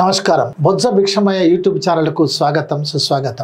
నమస్కారం. బొజ్జ భిక్షమయ్య యూట్యూబ్ ఛానల్కు స్వాగతం, సుస్వాగతం.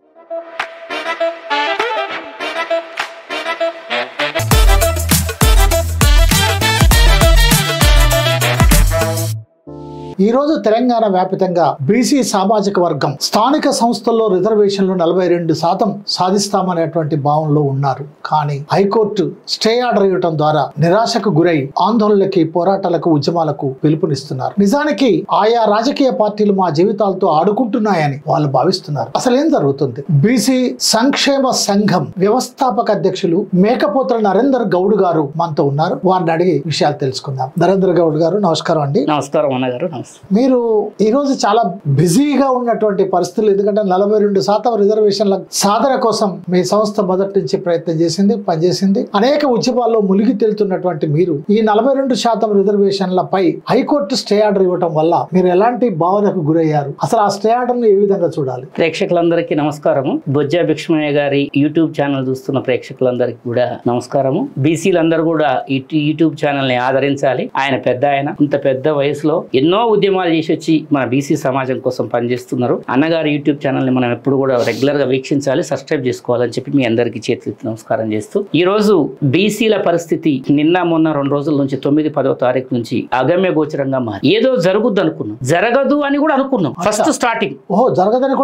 ఈ రోజు తెలంగాణ వ్యాప్తంగా బీసీ సామాజిక వర్గం స్థానిక సంస్థల్లో రిజర్వేషన్లు 42% సాధిస్తామనేటువంటి భావనలో ఉన్నారు. కానీ హైకోర్టు స్టే ఆర్డర్ ఇవ్వడం ద్వారా నిరాశకు గురై ఆందోళనలకి, పోరాటాలకు, ఉద్యమాలకు పిలుపునిస్తున్నారు. నిజానికి ఆయా రాజకీయ పార్టీలు మా జీవితాలతో ఆడుకుంటున్నాయని వాళ్ళు భావిస్తున్నారు. అసలు ఏం జరుగుతుంది? బీసీ సంక్షేమ సంఘం వ్యవస్థాపక అధ్యక్షులు మేకపోతుల నరేందర్ గౌడ్ గారు మనతో ఉన్నారు. వారిని అడిగి విషయాలు తెలుసుకుందాం. నరేందర్ గౌడ్ గారు నమస్కారం అండి. నమస్కారం అన్నగారు. మీరు ఈ రోజు చాలా బిజీగా ఉన్నటువంటి పరిస్థితులు, ఎందుకంటే 42% రిజర్వేషన్ల సాధన కోసం మీ సంస్థ మొదటి నుంచి ప్రయత్నం చేసింది, పనిచేసింది. అనేక ఉద్యమాల్లో మునిగి తేలుతున్నటువంటి మీరు ఈ 42% రిజర్వేషన్లపై హైకోర్టు స్టే ఆర్డర్ ఇవ్వడం వల్ల మీరు ఎలాంటి భావనకు గురయ్యారు? అసలు ఆ స్టే ఆర్డర్ ని ఏ విధంగా చూడాలి? ప్రేక్షకులందరికీ నమస్కారము. బొజ్జ భిక్షమయ్య గారి యూట్యూబ్ ఛానల్ చూస్తున్న ప్రేక్షకులందరికీ కూడా నమస్కారము. బీసీలందరూ కూడా ఈ యూట్యూబ్ ఛానల్ ని ఆదరించాలి. ఆయన పెద్ద, ఇంత పెద్ద వయసులో ఎన్నో ఉద్యమాలు చేసి వచ్చి మన బీసీ సమాజం కోసం పనిచేస్తున్నారు. అన్నగారి యూట్యూబ్ ఛానల్ ని మనం ఎప్పుడు కూడా రెగ్యులర్ గా వీక్షించాలి, సబ్స్క్రైబ్ చేసుకోవాలని చెప్పి మీ అందరికీ చేతులెత్తి నమస్కారం చేస్తూ, ఈ రోజు బీసీల పరిస్థితి నిన్న మొన్న 2 రోజుల నుంచి 9, 10వ తారీఖు నుంచి అగమ్య గోచరంగా మారి ఏదో జరుగుద్ది అనుకున్నాం, జరగదు అని కూడా అనుకున్నాం. ఫస్ట్ స్టార్టింగ్ జరగదని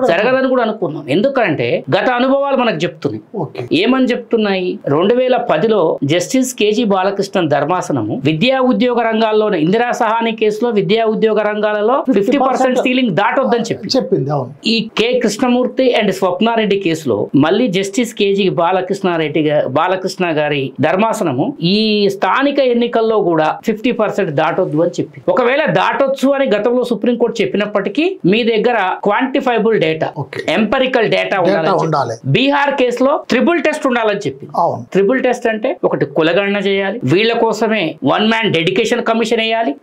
కూడా అనుకున్నాం. ఎందుకంటే గత అనుభవాలు మనకు చెప్తున్నాయి. ఏమని చెప్తున్నాయి? 2010లో జస్టిస్ కేజీ బాలకృష్ణన్ ధర్మాసనము విద్యా ఉద్యోగ రంగాల్లో ఇందిరా సహాని కేసులో విద్యా ఉద్యోగ రంగాలలో 50% సీలింగ్ దాటొద్దని చెప్పింది. ఈ కె కృష్ణమూర్తి అండ్ స్వప్నారెడ్డి కేసులో మళ్ళీ జస్టిస్ కేజీ బాలకృష్ణ గారి ధర్మాసనము ఈ స్థానిక ఎన్నికల్లో కూడా 50% దాటొద్దు అని చెప్పి, ఒకవేళ దాటొచ్చు అని గతంలో సుప్రీంకోర్టు చెప్పినప్పటికీ మీ దగ్గర క్వాంటిఫైబుల్ డేటా, ఎంపరికల్ డేటా ఉండాలి. బీహార్ కేసులో ట్రిపుల్ టెస్ట్ ఉండాలని చెప్పి, ట్రిపుల్ టెస్ట్ అంటే ఒకటి కులగణన చేయాలి, వీళ్ళ కోసమే 1 మ్యాన్ డెడికేషన్ కమిషన్ వేయాలి,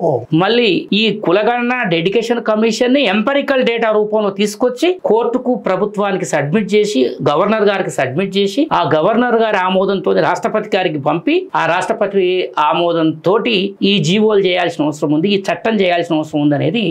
మళ్ళీ ఈ కులగణన డెడికేషన్ కమిషన్ ని ఎంపరికల్ డేటా రూపంలో తీసుకొచ్చి కోర్టుకు, ప్రభుత్వానికి సబ్మిట్ చేసి, గవర్నర్ గారికి సబ్మిట్ చేసి, ఆ గవర్నర్ గారి ఆమోదంతో రాష్ట్రపతి గారికి పంపి, ఆ రాష్ట్రపతి ఆమోదం తోటి ఈ జీవోలు చేయాల్సిన అవసరం ఉంది, ఈ చట్టం చేయాల్సిన అవసరం ఉంది అనేది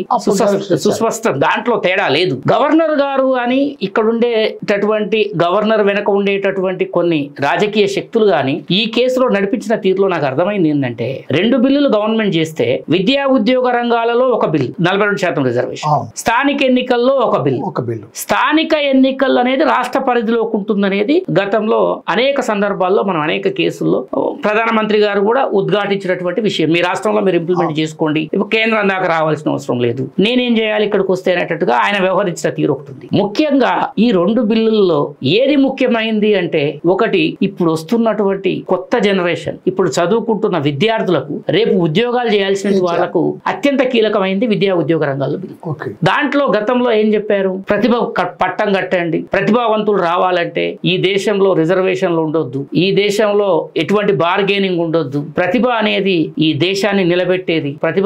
సుస్పష్టం. దాంట్లో తేడా లేదు. గవర్నర్ గారు అని ఇక్కడ ఉండేటటువంటి గవర్నర్ వెనక ఉండేటటువంటి కొన్ని రాజకీయ శక్తులు గాని ఈ కేసులో నడిపించిన తీరులో నాకు అర్థమైంది ఏంటంటే, 2 బిల్లులు గవర్నమెంట్ చేస్తే విద్యా ఉద్యోగ రంగాలలో ఒక బిల్ 42% రిజర్వేషన్, స్థానిక ఎన్నికల్లో ఒక బిల్లు, స్థానిక ఎన్నికలు అనేది రాష్ట్ర పరిధిలోకి ఉంటుందనేది గతంలో అనేక సందర్భాల్లో మనం అనేక కేసుల్లో ప్రధానమంత్రి గారు కూడా ఉద్ఘాటించినటువంటి విషయం. మీ రాష్ట్రంలో మీరు ఇంప్లిమెంట్ చేసుకోండి, ఇప్పుడు కేంద్రం దాకా రావాల్సిన అవసరం లేదు, నేనేం చేయాలి ఇక్కడికి వస్తే అనేటట్టుగా ఆయన వ్యవహరించిన తీరు ఒకటి ఉంది. ముఖ్యంగా ఈ 2 బిల్లుల్లో ఏది ముఖ్యమైంది అంటే, ఒకటి ఇప్పుడు వస్తున్నటువంటి కొత్త జనరేషన్, ఇప్పుడు చదువుకుంటున్న విద్యార్థులకు, రేపు ఉద్యోగాలు చేయాల్సిన వాళ్ళకు అత్యంత కీలకమైంది విద్యా ఉద్యోగ రంగాల్లో బిల్లు. దాంట్లో గతంలో ఏం చెప్పారు? ప్రతిభ పట్టం కట్టండి, ప్రతిభావంతులు రావాలంటే ఈ దేశంలో రిజర్వేషన్లు ఉండొద్దు, ఈ దేశంలో ఎటువంటి బార్గెనింగ్ ఉండొద్దు, ప్రతిభ అనేది ఈ దేశాన్ని నిలబెట్టేది, ప్రతిభ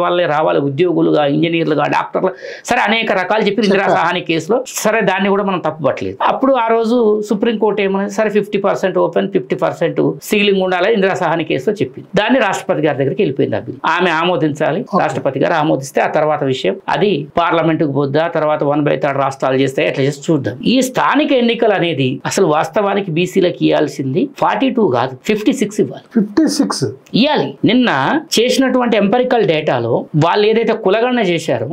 వాళ్ళే రావాలి, ఉద్యోగులుగా, ఇంజనీర్లుగా, డాక్టర్లు, సరే అనేక రకాలు చెప్పి ఇందిరా సహాని కేసులో, సరే దాన్ని కూడా మనం తప్పుపట్టలేదు. అప్పుడు ఆ రోజు సుప్రీంకోర్టు ఏమన్నది, సరే 50% ఓపెన్, 50% సీలింగ్ ఉండాలని ఇందిరా సహాని కేసులో చెప్పింది. దాన్ని రాష్ట్రపతి గారి దగ్గరికి వెళ్ళిపోయింది. ఆ బిల్ ఆమె ఆమోదించాలి, రాష్ట్రపతి గారు ఆమోదిస్తే ఆ తర్వాత విషయం అది పార్లమెంటుకు పోద్దా, తర్వాత 1/3 రాష్ట్రాలు చేస్తాయి, అట్లా చేసి చూద్దాం. ఈ స్థానిక ఎన్నికలు అనేది అసలు వాస్తవానికి బీసీలకు ఇవ్వాల్సింది 42 కాదు, 56 ఇవ్వాలి. 56 ఇవ్వాలి. నిన్న చేసినటువంటి ఎంపరికల్ డేటాలో వాళ్ళు ఏదైతే కులగణన చేశారో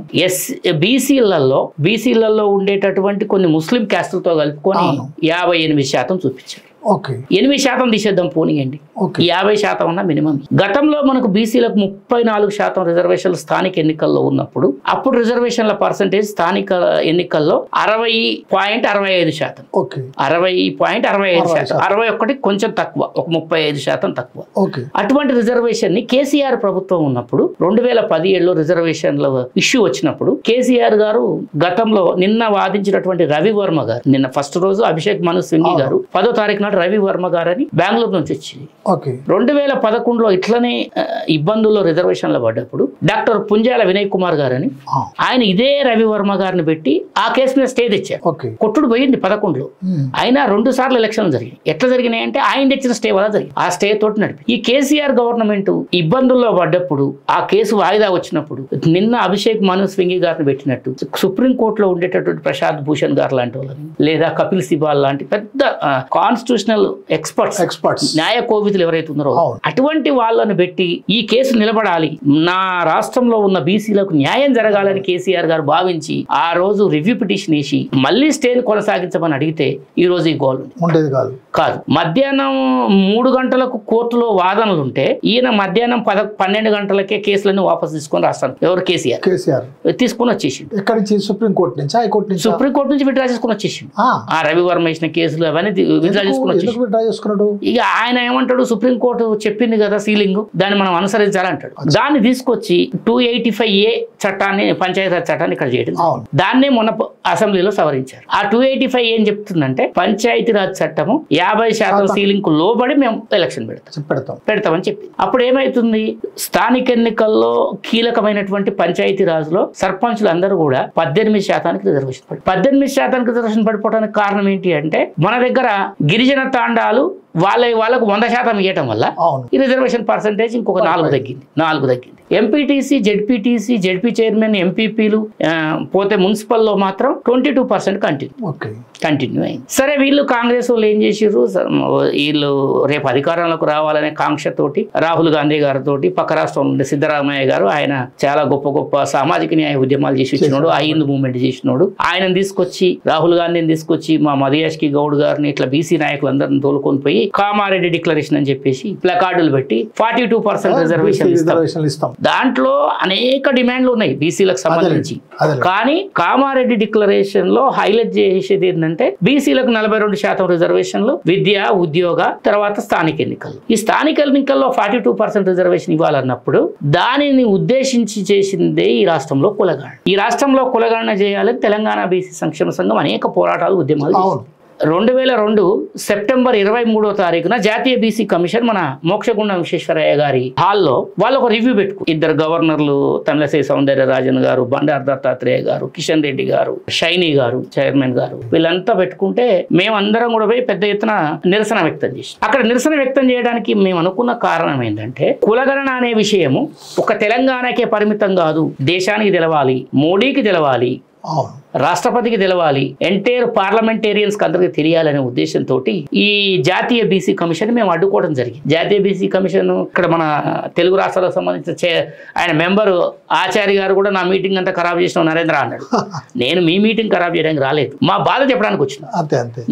బీసీలలో ఉండేటటువంటి కొన్ని ముస్లిం క్యాస్టులతో కలుపుకొని 58% చూపించారు. 8% తీసేద్దాం పోనీయండి, 50% ఉన్న మినిమం. గతంలో మనకు బీసీలకు 34% రిజర్వేషన్లు స్థానిక ఎన్నికల్లో ఉన్నప్పుడు, అప్పుడు రిజర్వేషన్ల పర్సెంటేజ్ స్థానిక ఎన్నికల్లో 60.65%, 60.65%, 61 కొంచెం తక్కువ, ఒక 35% తక్కువ. అటువంటి రిజర్వేషన్ ని కేసీఆర్ ప్రభుత్వం ఉన్నప్పుడు 2017లో రిజర్వేషన్ల ఇష్యూ వచ్చినప్పుడు కేసీఆర్ గారు గతంలో నిన్న వాదించినటువంటి రవివర్మ గారు, నిన్న ఫస్ట్ రోజు అభిషేక్ మను సింఘి గారు 10వ తారీఖు దువ్వాడ రవి వర్మ గారని బెంగళూరు నుంచి వచ్చింది. ఓకే. 2011లో ఇట్లనే ఇబ్బందుల్లో రిజర్వేషన్లో పడ్డప్పుడు డాక్టర్ పుంజాల వినయ్ కుమార్ గారని ఆయన ఇదే రవి వర్మ గారిని పెట్టి ఆ కేసు మీద స్టే తెచ్చారు. కొట్టుడు పోయింది 11లో. అయినా 2 సార్లు ఎలక్షన్లు జరిగాయి. ఎట్లా జరిగినాయి అంటే ఆయన తెచ్చిన స్టే వల్ల జరిగింది. ఆ స్టే తోటి నడిపి ఈ కేసీఆర్ గవర్నమెంట్ ఇబ్బందుల్లో పడ్డప్పుడు ఆ కేసు వాయిదా వచ్చినప్పుడు నిన్న అభిషేక్ మను స్వింగి గారిని పెట్టినట్టు సుప్రీంకోర్టులో ఉండేటటువంటి ప్రశాంత్ భూషణ్ గారు లాంటి వాళ్ళని లేదా కపిల్ సిబాల్ లాంటి పెద్ద కాన్స్టిట్యూషనల్ ఎక్స్పర్ట్స్ న్యాయ కోవిదులు ఎవరైతే ఉన్నారో అటువంటి వాళ్ళని పెట్టి ఈ కేసు నిలబడాలి, నా రాష్ట్రంలో ఉన్న బీసీలకు న్యాయం జరగాలని కేసీఆర్ గారు భావించి ఆ రోజు రివ్యూ పిటిషన్ వేసి మళ్ళీ స్టేని కొనసాగించమని అడిగితే ఈ రోజు ఈ గోల్ ఉండేది కాదు. మధ్యాహ్నం 3 గంటలకు కోర్టులో వాదనలు ఉంటే ఈయన మధ్యాహ్నం 12 గంటలకే కేసులన్నీ వాపసు తీసుకొని రాస్తాను. ఎవరు? కేసీఆర్ తీసుకుని వచ్చేసి సుప్రీంకోర్టు నుంచి విత్డ్రా చేసుకుని వచ్చేసి ఆ రవివర్మ వేసిన కేసులు అవన్నీ విత్డ్రా చేసుకుని వచ్చేసి ఇక ఆయన ఏమంటాడు, సుప్రీంకోర్టు చెప్పింది కదా సీలింగ్, దాన్ని మనం అనుసరించాలంటాడు. దాన్ని తీసుకొచ్చి 285A చట్టాన్ని, పంచాయతీరాజ్ చట్టాన్ని ఇక్కడ చేయడం, దాన్నే మొన్న అసెంబ్లీలో సవరించారు. ఆ 285 ఏం చెప్తుందంటే పంచాయతీరాజ్ చట్టము 50% సీలింగ్ కు లోబడి మేము ఎలక్షన్ పెడతామని చెప్పింది. అప్పుడు ఏమైతుంది, స్థానిక ఎన్నికల్లో కీలకమైనటువంటి పంచాయతీరాజ్ లో సర్పంచులు అందరూ కూడా 18% రిజర్వేషన్ 18% రిజర్వేషన్ పడిపోవడానికి కారణం ఏంటి అంటే మన దగ్గర గిరిజన తాండాలు వాళ్ళకు 100% ఇవ్వటం వల్ల ఈ రిజర్వేషన్ పర్సెంటేజ్ ఇంకొక 4 తగ్గింది. ఎంపీటీసీ, జెడ్పీటీసీ, జెడ్పీ చైర్మన్, ఎంపీపీలు పోతే మున్సిపల్లో మాత్రం 22% కంటిన్యూ అయింది. సరే వీళ్ళు కాంగ్రెస్ వాళ్ళు ఏం చేసిర్రు, వీళ్ళు రేపు అధికారంలోకి రావాలనే కాంక్షతోటి రాహుల్ గాంధీ గారితో పక్క రాష్ట్రం నుండి సిద్ధరామయ్య గారు, ఆయన చాలా గొప్ప సామాజిక న్యాయ ఉద్యమాలు చేసి వచ్చినాడు, ఆ హిందూ మూవ్మెంట్ చేసినాడు. ఆయనను తీసుకొచ్చి రాహుల్ గాంధీని తీసుకొచ్చి మా మధుయాష్కి గౌడ్ గారిని ఇట్లా బీసీ నాయకులందరిని తోలుకొని పోయి కామారెడ్డి డిక్లరేషన్ అని చెప్పేసి ప్లకార్డులు పెట్టి 42% రిజర్వేషన్ ఇస్తాం. దాంట్లో అనేక డిమాండ్లు ఉన్నాయి బీసీలకు సంబంధించి. కానీ కామారెడ్డి డిక్లరేషన్ లో హైలైట్ చేసేది ఏంటంటే బీసీలకు 42% రిజర్వేషన్లు, విద్య, ఉద్యోగ, తర్వాత స్థానిక ఎన్నికలు. ఈ స్థానిక ఎన్నికల్లో 42% రిజర్వేషన్ ఇవ్వాలన్నప్పుడు దానిని ఉద్దేశించి చేసిందే ఈ రాష్ట్రంలో కులగణన. ఈ రాష్ట్రంలో కులగణన చేయాలని తెలంగాణ బీసీ సంక్షేమ సంఘం అనేక పోరాటాలు, ఉద్యమాలు 2002 సెప్టెంబర్ 23వ తారీఖున జాతీయ బీసీ కమిషన్ మన మోక్షగుండం విశ్వేశ్వరయ్య గారి హాల్లో వాళ్ళు ఒక రివ్యూ పెట్టుకు, 2 గవర్నర్లు తమిళసై సౌందర్యరాజన్ గారు, బండారు దత్తాత్రేయ గారు, కిషన్ రెడ్డి గారు, షైనీ గారు, చైర్మన్ గారు, వీళ్ళంతా పెట్టుకుంటే మేమందరం కూడా పోయి పెద్ద ఎత్తున నిరసన వ్యక్తం చేసి, అక్కడ నిరసన వ్యక్తం చేయడానికి మేము అనుకున్న కారణం ఏంటంటే కులగణన అనే విషయము ఒక తెలంగాణకే పరిమితం కాదు, దేశానికి తెలవాలి, మోడీకి తెలవాలి, రాష్ట్రపతికి తెలవాలి, ఎంటైర్ పార్లమెంటేరియన్స్ అందరికి తెలియాలనే ఉద్దేశంతో ఈ జాతీయ బీసీ కమిషన్ మేము అడ్డుకోవడం జరిగింది. జాతీయ బీసీ కమిషన్ ఇక్కడ మన తెలుగు రాష్ట్రాలకు సంబంధించిన ఆయన మెంబరు ఆచార్య గారు కూడా నా మీటింగ్ అంతా ఖరాబ్ చేసిన నరేంద్ర అన్నాడు. నేను మీ మీటింగ్ ఖరాబ్ చేయడానికి రాలేదు, మా బాధ చెప్పడానికి వచ్చిన,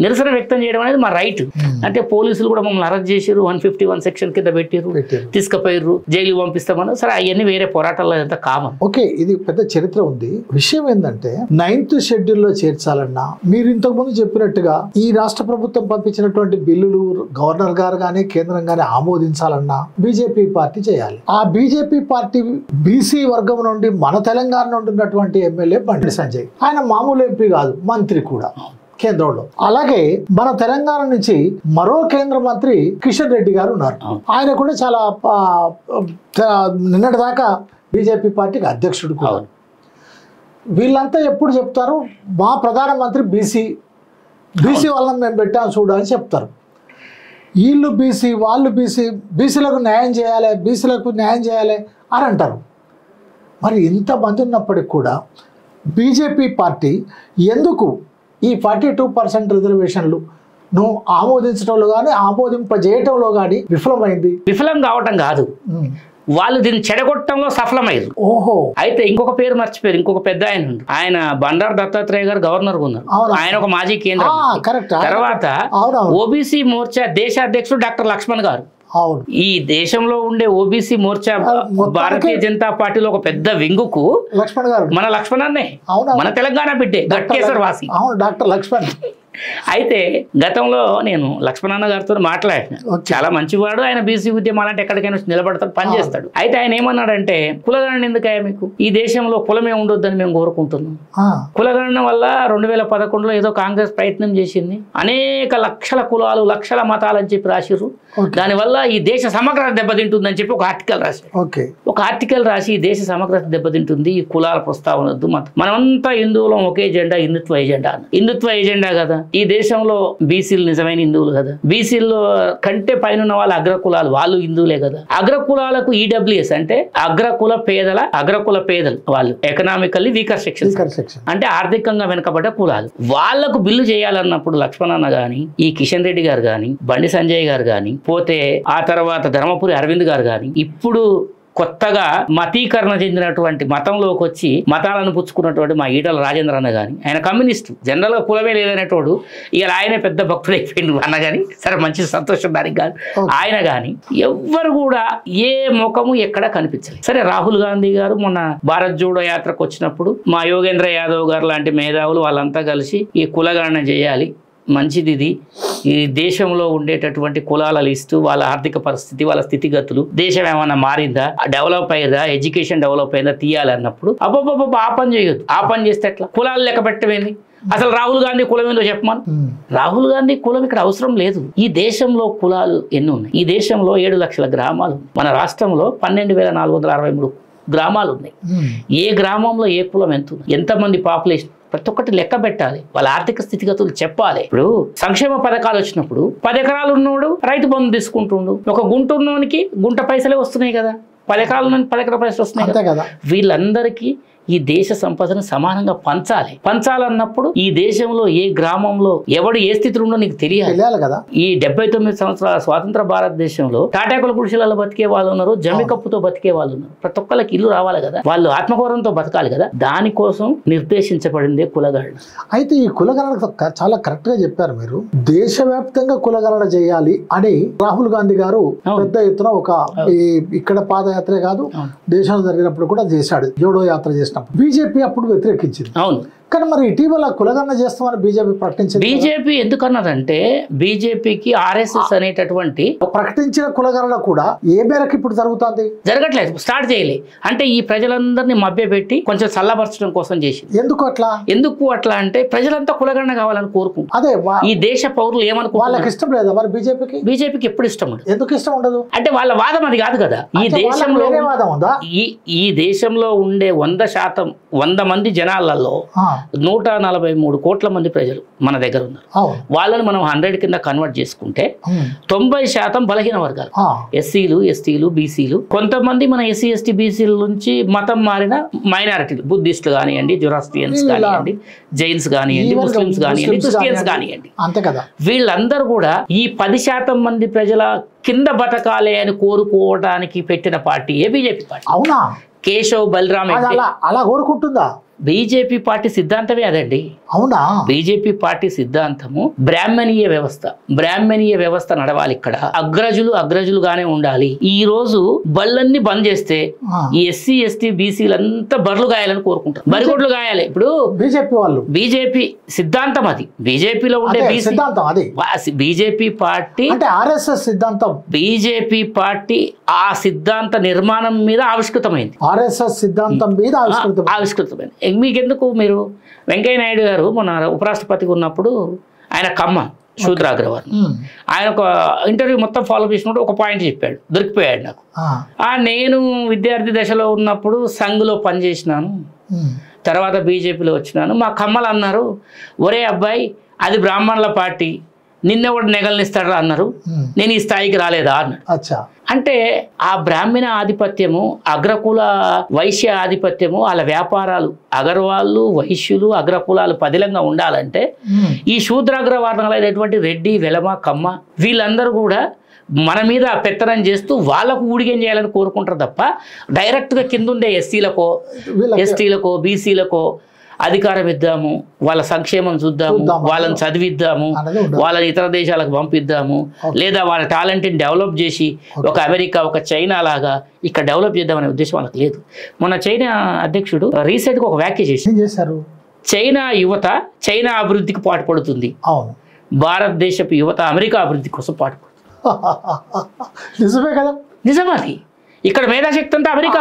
నిరసన వ్యక్తం చేయడం అనేది మా రైట్. అంటే పోలీసులు కూడా మమ్మల్ని అరెస్ట్ చేసిర్రు, 151 సెక్షన్ కింద పెట్టిర్రు, తీసుకుపోయిర్రు, జైలు పంపిస్తామన్నారు. సరే అవన్నీ వేరే పోరాటాల్లో ఎంత కామన్. ఓకే, ఇది పెద్ద చరిత్ర ఉంది. విషయం ఏంటంటే 9th షెడ్యూల్లో చేర్చాలన్నా మీరు ఇంతకుముందు చెప్పినట్టుగా ఈ రాష్ట్ర ప్రభుత్వం పంపించినటువంటి బిల్లులు గవర్నర్ గారు కానీ కేంద్రం కానీ ఆమోదించాలన్నా బీజేపీ పార్టీ చేయాలి. ఆ బీజేపీ పార్టీ బీసీ వర్గం నుండి మన తెలంగాణ నుండి ఉన్నటువంటి ఎమ్మెల్యే బండి సంజయ్, ఆయన మామూలు ఎంపీ కాదు, మంత్రి కూడా కేంద్రంలో. అలాగే మన తెలంగాణ నుంచి మరో కేంద్ర మంత్రి కిషన్ రెడ్డి గారు ఉన్నారు, ఆయన కూడా చాలా నిన్నటి దాకా బీజేపీ పార్టీకి అధ్యక్షుడు కూడా. వీళ్ళంతా ఎప్పుడు చెప్తారు, మా ప్రధానమంత్రి బీసీ వాళ్ళని మేము పెట్టాము చూడు అని చెప్తారు. వీళ్ళు బీసీ, వాళ్ళు బీసీ, బీసీలకు న్యాయం చేయాలి అని అంటారు. మరి ఇంతమంది ఉన్నప్పటికి కూడా బీజేపీ పార్టీ ఎందుకు ఈ 42% రిజర్వేషన్లు నువ్వు ఆమోదించడంలో కానీ ఆమోదింపజేయటంలో కానీ విఫలమైంది? విఫలం కావటం కాదు, వాళ్ళు దీన్ని చెడగొట్టడంలో సఫలమయ్యారు. ఓహో, అయితే ఇంకొక పేరు మర్చిపోయారు, ఇంకొక పెద్ద ఆయన బండారు దత్తాత్రేయ గారు గవర్నర్ ఉన్నారు, ఆయన ఒక మాజీ కేంద్ర. తర్వాత ఓబీసీ మోర్చా దేశ అధ్యక్షుడు డాక్టర్ లక్ష్మణ్ గారు. ఈ దేశంలో ఉండే ఓబీసీ మోర్చా భారతీయ జనతా పార్టీలో ఒక పెద్ద వింగుకు మన లక్ష్మణ్ అన్నే, మన తెలంగాణ బిడ్డే, గట్కేసర్ వాసి డాక్టర్ లక్ష్మణ్. అయితే గతంలో నేను లక్ష్మణన్న గారితో మాట్లాడిన, చాలా మంచివాడు ఆయన, బీసీ ఉద్యమాలు అంటే ఎక్కడికైనా నిలబడతాడు, పనిచేస్తాడు. అయితే ఆయన ఏమన్నాడంటే, కులగణన ఎందుకయ్యా మీకు, ఈ దేశంలో కులమే ఉండొద్దని మేము కోరుకుంటున్నాం. కులగణన వల్ల 2011లో ఏదో కాంగ్రెస్ ప్రయత్నం చేసింది, అనేక లక్షల కులాలు లక్షల మతాలు అని చెప్పి రాసిర్రు, దానివల్ల ఈ దేశ సమగ్రత దెబ్బతింటుందని చెప్పి ఒక ఆర్టికల్ రాశారు. ఒక ఆర్టికల్ రాసి ఈ దేశ సమగ్రత దెబ్బతింటుంది, ఈ కులాల ప్రస్తావన వద్దు, మనమంతా హిందువులం, ఒకే ఎజెండా, హిందుత్వ ఎజెండా అన్న. హిందుత్వ ఎజెండా కదా, ఈ దేశంలో బీసీలు నిజమైన హిందువులు కదా, బీసీల్లో కంటే పైన వాళ్ళ అగ్రకులాలు వాళ్ళు హిందువులే కదా. అగ్రకులాలకు ఈడబ్ల్యూఎస్ అంటే అగ్రకుల పేదలు వాళ్ళు ఎకనామికల్లీ వీకర్ సెక్షన్ అంటే ఆర్థికంగా వెనుకబడ్డ కులాలు, వాళ్లకు బిల్లు చేయాలన్నప్పుడు లక్ష్మణన్న గాని, ఈ కిషన్ రెడ్డి గారు గాని, బండి సంజయ్ గారు గాని, పోతే ఆ తర్వాత ధర్మపురి అరవింద్ గారు గాని, ఇప్పుడు కొత్తగా మతీకరణ చెందినటువంటి మతంలోకి వచ్చి మతాలను పుచ్చుకున్నటువంటి మా ఈటల రాజేంద్ర అన్న కానీ, ఆయన కమ్యూనిస్టు, జనరల్గా కులమే లేదనేటోడు, ఇక ఆయనే పెద్ద భక్తుడు అయిపోయిండు అన్న కానీ, సరే మంచి సంతోషం దానికి కాదు, ఆయన కానీ ఎవ్వరు కూడా ఏ ముఖము ఎక్కడ కనిపించలేదు. సరే రాహుల్ గాంధీ గారు మొన్న భారత్ జోడో యాత్రకు వచ్చినప్పుడు మా యోగేంద్ర యాదవ్ గారు లాంటి మేధావులు వాళ్ళంతా కలిసి ఈ కులగణన చేయాలి, మంచిది, ఇది ఈ దేశంలో ఉండేటటువంటి కులాల లిస్టు, వాళ్ళ ఆర్థిక పరిస్థితి, వాళ్ళ స్థితిగతులు, దేశం ఏమైనా మారిందా, డెవలప్ అయ్యిందా, ఎడ్యుకేషన్ డెవలప్ అయిందా తీయాలన్నప్పుడు అబ్బబ్బబ్బ ఆ పని చేయొద్దు. ఆ పని చేస్తే ఎట్లా, కులాలు లెక్క పెట్టమేంది, అసలు రాహుల్ గాంధీ కులం ఏందో చెప్పమను. రాహుల్ గాంధీ కులం ఇక్కడ అవసరం లేదు. ఈ దేశంలో కులాలు ఎన్ని ఉన్నాయి, ఈ దేశంలో 7 లక్షల గ్రామాలు, మన రాష్ట్రంలో 12,463 గ్రామాలు ఉన్నాయి. ఏ గ్రామంలో ఏ కులం ఎంత, ఎంతమంది పాపులేషన్, ప్రతి ఒక్కటి లెక్క పెట్టాలి, వాళ్ళ ఆర్థిక స్థితిగతులు చెప్పాలి. ఇప్పుడు సంక్షేమ పథకాలు వచ్చినప్పుడు 10 ఎకరాలు ఉన్నోడు రైతు బంధు తీసుకుంటుండు, ఒక గుంట ఉన్నోనికి గుంట పైసలే వస్తున్నాయి కదా, 10 ఎకరాల నుండి 10 ఎకరాల పైసలు వస్తున్నాయి కదా. వీళ్ళందరికీ ఈ దేశ సంపదను సమానంగా పంచాలన్నప్పుడు ఈ దేశంలో ఏ గ్రామంలో ఎవడు ఏ స్థితిలో ఉండో నీకు తెలియాలి కదా. ఈ 79 సంవత్సరాల స్వాతంత్ర భారతదేశంలో తాటాకుల గుడిసెలలో బతికే వాళ్ళు ఉన్నారు, జమ్మి కప్పుతో బతికే వాళ్ళు ఉన్నారు. ప్రతి ఒక్కరికి ఇల్లు రావాలి కదా, వాళ్ళు ఆత్మగౌరవంతో బతకాలి కదా, దానికోసం నిర్దేశించబడిందే కులగణన. అయితే ఈ కులగణన చాలా కరెక్ట్ గా చెప్పారు మీరు, దేశవ్యాప్తంగా కులగణన చేయాలి అని రాహుల్ గాంధీ గారు పెద్ద ఎత్తున ఒక ఇక్కడ పాదయాత్రే కాదు దేశంలో జరిగినప్పుడు కూడా చేశాడు, జోడో యాత్ర చేసినప్పుడు బీజేపీ అప్పుడు వ్యతిరేకించింది. అవును, కానీ మరి ఇటీవల కులగణన చేస్తామని బీజేపీ ప్రకటించింది. బీజేపీ ఎందుకన్నదంటే, బీజేపీకి ఆర్ఎస్ఎస్ అనేటటువంటి ప్రకటించిన కులగణన కూడా ఏ మేరకు ఇప్పుడు జరుగుతుంది, జరగట్లేదు, స్టార్ట్ చేయలే. అంటే ఈ ప్రజలందరినీ మభ్యపెట్టి కొంచెం చల్లబరచడం కోసం చేసింది. ఎందుకు అట్లా అంటే ప్రజలంతా కులగణన కావాలని కోరుకుంటారు. అదే ఈ దేశ పౌరులు ఏమనుకో, వాళ్ళకి ఇష్టం లేదా మరి బీజేపీకి ఎప్పుడు ఇష్టం ఉండదు. ఎందుకు ఇష్టం ఉండదు అంటే వాళ్ళ వాదం అది కాదు కదా. ఈ దేశంలో ఉండే 100 మంది జనాలలో 143 కోట్ల మంది ప్రజలు మన దగ్గర ఉన్నారు. వాళ్ళని మనం 100 కింద కన్వర్ట్ చేసుకుంటే 90% బలహీన వర్గాలు, ఎస్సీలు, ఎస్టీలు, బీసీలు, కొంతమంది మన ఎస్సీ, ఎస్టీ, బీసీల నుంచి మతం మారిన మైనారిటీలు, బుద్ధిస్టులు కానివ్వండి, జొరాస్ట్రియన్స్ కానివ్వండి, జైన్స్ కానివ్వండి, ముస్లిమ్స్ కానివ్వండి, క్రిస్టియన్స్ కానివ్వండి, అంతే కదా. వీళ్ళందరూ కూడా ఈ 10% మంది ప్రజల కింద బతకాలే అని కోరుకోవడానికి పెట్టిన పార్టీ బీజేపీ పార్టీ. అవునా? కేశవ్ బలరామ్ అలా కోరుకుంటుందా? బీజేపీ పార్టీ సిద్ధాంతమే అదండి. అవునా? బీజేపీ పార్టీ సిద్ధాంతము బ్రాహ్మణీయ వ్యవస్థ నడవాలి. ఇక్కడ అగ్రజులుగానే ఉండాలి. ఈ రోజు బళ్ళన్నీ బంద్ చేస్తే ఈ ఎస్సీ, ఎస్టీ, బీసీలంతా బర్లు గాయాలని కోరుకుంటారు, బరిగొడ్లు గాయాలి. ఇప్పుడు బీజేపీ సిద్ధాంతం అది, బీజేపీలో ఉండే బీజేపీ పార్టీ అంటే ఆర్ఎస్ఎస్ సిద్ధాంతం. బీజేపీ పార్టీ ఆ సిద్ధాంత నిర్మాణం మీద ఆవిష్కృతమైంది, ఆర్ఎస్ఎస్ సిద్ధాంతం మీద ఆవిష్కృతమైంది. మీకెందుకు, మీరు వెంకయ్య నాయుడు గారు మన ఉపరాష్ట్రపతిగా ఉన్నప్పుడు ఆయన కమ్మ శూద్ర అగ్రవాల్, ఆయన ఒక ఇంటర్వ్యూ మొత్తం ఫాలో చేసినప్పుడు ఒక పాయింట్ చెప్పాడు, దొరికిపోయాడు నాకు. నేను విద్యార్థి దశలో ఉన్నప్పుడు సంఘ్లో పనిచేసినాను, తర్వాత బీజేపీలో వచ్చినాను. మా కమ్మలు అన్నారు, ఒరే అబ్బాయి అది బ్రాహ్మణుల పార్టీ, నిన్నెవడు నెగలనిస్తాడా అన్నారు, నేను ఈ స్థాయికి రాలేదా అన్నాడు. అంటే ఆ బ్రాహ్మణ ఆధిపత్యము, అగ్రకుల వైశ్య ఆధిపత్యము, వాళ్ళ వ్యాపారాలు, అగర్వాళ్ళు, వైశ్యులు, అగ్రకులాలు పదిలంగా ఉండాలంటే ఈ శూద్రాగ్రవర్ణాలైనటువంటి రెడ్డి, వెలమ, కమ్మ వీళ్ళందరూ కూడా మన మీద పెత్తనం చేస్తూ వాళ్ళకు ఊడిగేం చేయాలని కోరుకుంటారు తప్ప డైరెక్ట్గా కింద ఉండే ఎస్సీలకో, ఎస్టీలకో, బీసీలకో అధికారం ఇద్దాము, వాళ్ళ సంక్షేమం చూద్దాము, వాళ్ళని చదివిద్దాము, వాళ్ళని ఇతర దేశాలకు పంపిద్దాము, లేదా వాళ్ళ టాలెంట్ని డెవలప్ చేసి ఒక అమెరికా, ఒక చైనా లాగా ఇక్కడ డెవలప్ చేద్దామనే ఉద్దేశం వాళ్ళకి లేదు. మన చైనా అధ్యక్షుడు రీసెంట్గా ఒక వ్యాఖ్య చేశారు. చైనా యువత చైనా అభివృద్ధికి పాటుపడుతుంది, అవును, భారతదేశపు యువత అమెరికా అభివృద్ధి కోసం పాటుపడుతుంది. నిజమే కదా, నిజమది. ఇక్కడ మేధాశక్తి అంతా అమెరికా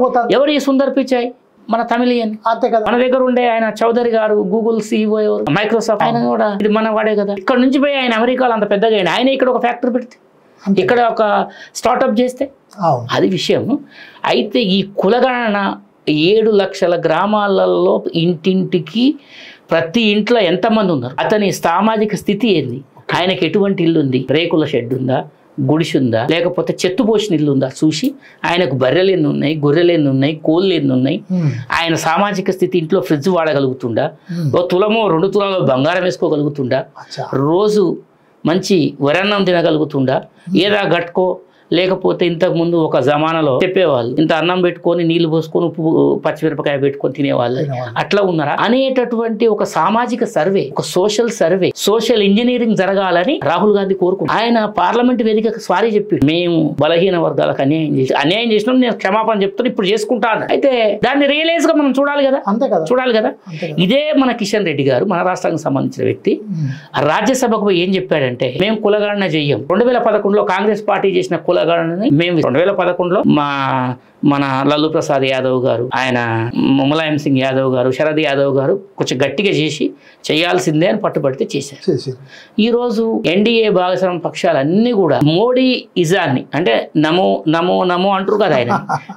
పోతారు. ఎవరు ఈ సుందర్ పిచాయ్? మన తమిళియన్. అంతే కదా. మన దగ్గర ఉండే ఆయన చౌదరి గారు, గూగుల్ CEO, మైక్రోసాఫ్ట్, ఆయన కూడా ఇది మన వాడే కదా. ఇక్కడ నుంచి పోయి ఆయన అమెరికాలో అంత పెద్దగా అయింది. ఆయన ఇక్కడ ఒక ఫ్యాక్టరీ పెడితే, ఇక్కడ ఒక స్టార్ట్అప్ చేస్తే అది విషయం. అయితే ఈ కులగణన 7 లక్షల గ్రామాలలో ఇంటింటికి ప్రతి ఇంట్లో ఎంతమంది ఉన్నారు, అతని సామాజిక స్థితి ఏంది, ఆయనకి ఎటువంటి ఇల్లు ఉంది, రేకుల షెడ్ ఉందా, గుడిసి ఉందా, లేకపోతే చెత్త పోసిన ఇల్లు ఉందా చూసి, ఆయనకు బర్రెలు ఎన్ని ఉన్నాయి, గొర్రెలు ఎన్ని ఉన్నాయి, కోళ్ళు ఎన్ని ఉన్నాయి, ఆయన సామాజిక స్థితి, ఇంట్లో ఫ్రిడ్జ్ వాడగలుగుతుండా, 1 తులమో 2 తులాలో బంగారం వేసుకోగలుగుతుండా, రోజు మంచి వరన్నం తినగలుగుతుండా, ఏదా గట్టుకో, లేకపోతే ఇంతకుముందు ఒక జమానాలో చెప్పేవాళ్ళు ఇంత అన్నం పెట్టుకొని నీళ్లు పోసుకొని ఉప్పు పచ్చిమిరపకాయ పెట్టుకొని తినేవాళ్ళు, అట్లా ఉన్నారా అనేటటువంటి ఒక సామాజిక సర్వే, ఒక సోషల్ సర్వే, సోషల్ ఇంజనీరింగ్ జరగాలని రాహుల్ గాంధీ కోరుకుంటారు. ఆయన పార్లమెంట్ వేదికకు సారీ చెప్పి, మేము బలహీన వర్గాలకు అన్యాయం చేసినాం, నేను క్షమాపణ చెప్తాను, ఇప్పుడు చేసుకుంటాను. అయితే దాన్ని రియలైజ్ గా మనం చూడాలి కదా, చూడాలి కదా. ఇదే మన కిషన్ రెడ్డి గారు, మన రాష్ట్రానికి సంబంధించిన వ్యక్తి, రాజ్యసభకు ఏం చెప్పాడంటే, మేము కులగణన చెయ్యం. 2011లో కాంగ్రెస్ పార్టీ చేసిన కులగణనని మేము 2011లో మన లల్లు ప్రసాద్ యాదవ్ గారు, ఆయన ములాయం సింగ్ యాదవ్ గారు, శరద్ యాదవ్ గారు కొంచెం గట్టిగా చేసి చేయాల్సిందే అని పట్టుబడితే చేశారు. ఈరోజు ఎన్డీఏ భాగస్వామ్య పక్షాలన్నీ కూడా మోడీ ఇజాన్ని అంటే నమో నమో నమో అంటారు కదా, ఆయన